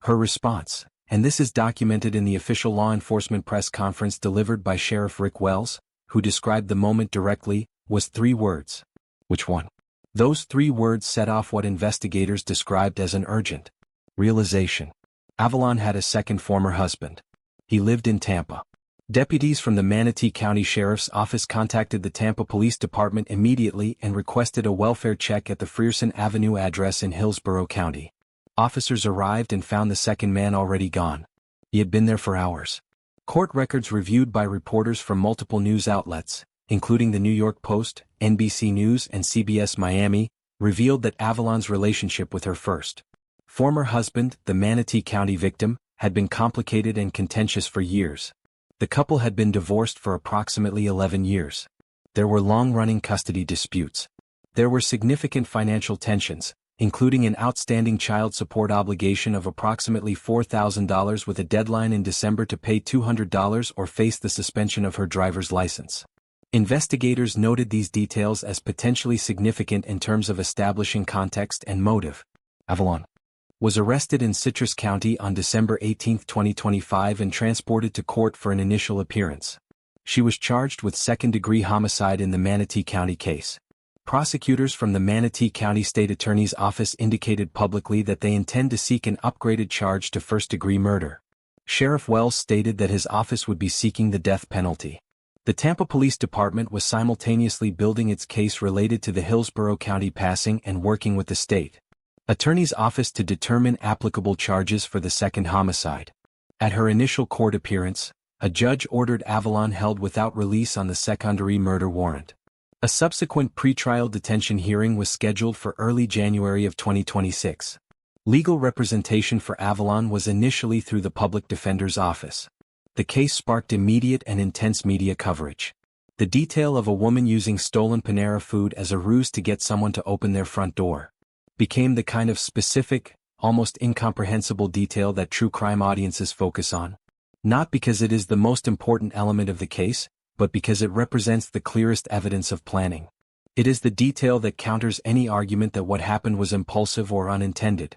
Her response, and this is documented in the official law enforcement press conference delivered by Sheriff Rick Wells, who described the moment directly, was 3 words. Which one? Those 3 words set off what investigators described as an urgent realization. Avalon had a second former husband. He lived in Tampa. Deputies from the Manatee County Sheriff's Office contacted the Tampa Police Department immediately and requested a welfare check at the Frierson Avenue address in Hillsborough County. Officers arrived and found the second man already gone. He had been there for hours. Court records reviewed by reporters from multiple news outlets, including the New York Post, NBC News and CBS Miami, revealed that Avalon's relationship with her first former husband, the Manatee County victim, had been complicated and contentious for years. The couple had been divorced for approximately 11 years. There were long-running custody disputes. There were significant financial tensions, including an outstanding child support obligation of approximately $4,000 with a deadline in December to pay $200 or face the suspension of her driver's license. Investigators noted these details as potentially significant in terms of establishing context and motive. Avalon was arrested in Citrus County on December 18, 2025 and transported to court for an initial appearance. She was charged with second-degree homicide in the Manatee County case. Prosecutors from the Manatee County State Attorney's Office indicated publicly that they intend to seek an upgraded charge to first-degree murder. Sheriff Wells stated that his office would be seeking the death penalty. The Tampa Police Department was simultaneously building its case related to the Hillsborough County passing and working with the state Attorney's Office to determine applicable charges for the second homicide. At her initial court appearance, a judge ordered Avalon held without release on the second-degree murder warrant. A subsequent pretrial detention hearing was scheduled for early January of 2026. Legal representation for Avalon was initially through the Public Defender's Office. The case sparked immediate and intense media coverage. The detail of a woman using stolen Panera food as a ruse to get someone to open their front door became the kind of specific, almost incomprehensible detail that true crime audiences focus on. Not because it is the most important element of the case, but because it represents the clearest evidence of planning. It is the detail that counters any argument that what happened was impulsive or unintended.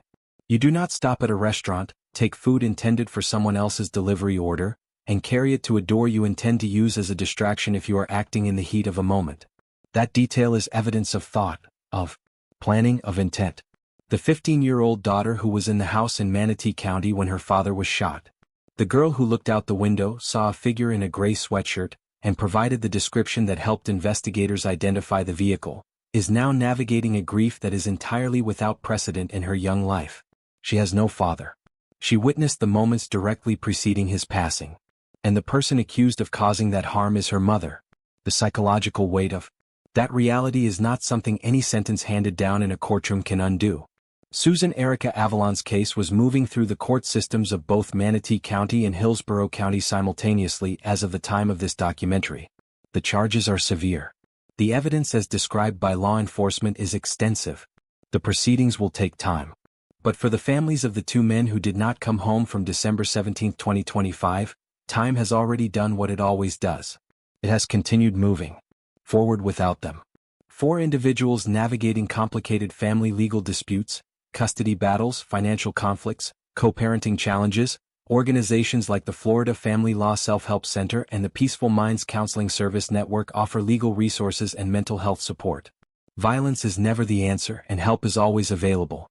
You do not stop at a restaurant, take food intended for someone else's delivery order, and carry it to a door you intend to use as a distraction if you are acting in the heat of a moment. That detail is evidence of thought, of planning, of intent. The 15-year-old daughter who was in the house in Manatee County when her father was shot. The girl who looked out the window saw a figure in a gray sweatshirt, and provided the description that helped investigators identify the vehicle, is now navigating a grief that is entirely without precedent in her young life. She has no father. She witnessed the moments directly preceding his passing. And the person accused of causing that harm is her mother. The psychological weight of that reality is not something any sentence handed down in a courtroom can undo. Susan Erica Avalon's case was moving through the court systems of both Manatee County and Hillsborough County simultaneously as of the time of this documentary. The charges are severe. The evidence as described by law enforcement is extensive. The proceedings will take time. But for the families of the 2 men who did not come home from December 17, 2025, time has already done what it always does. It has continued moving forward without them. 4 individuals navigating complicated family legal disputes, custody battles, financial conflicts, co-parenting challenges. Organizations like the Florida Family Law Self-Help Center and the Peaceful Minds Counseling Service Network offer legal resources and mental health support. Violence is never the answer and help is always available.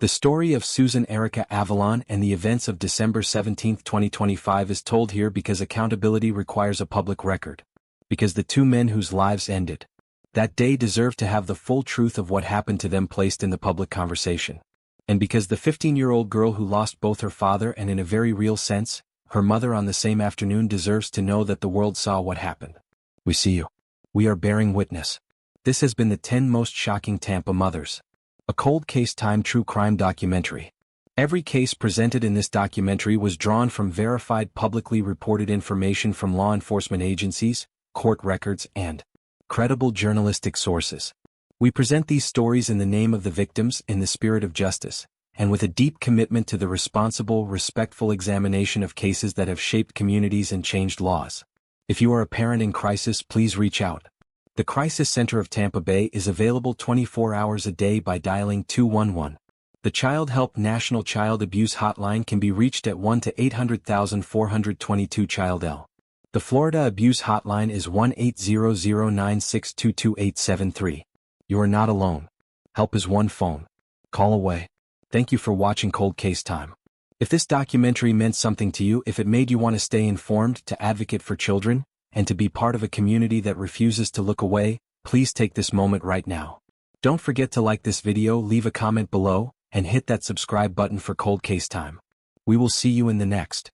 The story of Susan Erica Avalon and the events of December 17, 2025 is told here because accountability requires a public record. Because the two men whose lives ended that day deserve to have the full truth of what happened to them placed in the public conversation. And because the 15-year-old girl who lost both her father and in a very real sense, her mother on the same afternoon deserves to know that the world saw what happened. We see you. We are bearing witness. This has been the 10 most shocking Tampa mothers. A cold case time true crime documentary. Every case presented in this documentary was drawn from verified publicly reported information from law enforcement agencies, court records, and credible journalistic sources. We present these stories in the name of the victims, in the spirit of justice, and with a deep commitment to the responsible, respectful examination of cases that have shaped communities and changed laws. If you are a parent in crisis, please reach out. The Crisis Center of Tampa Bay is available 24 hours a day by dialing 211. The Child Help National Child Abuse Hotline can be reached at 1-800-422-CHILD-L. The Florida Abuse Hotline is 1-800-962-2873. You are not alone. Help is one phone call away. Thank you for watching Cold Case Time. If this documentary meant something to you, if it made you want to stay informed, to advocate for children, and to be part of a community that refuses to look away, please take this moment right now. Don't forget to like this video, leave a comment below, and hit that subscribe button for Cold Case Time. We will see you in the next.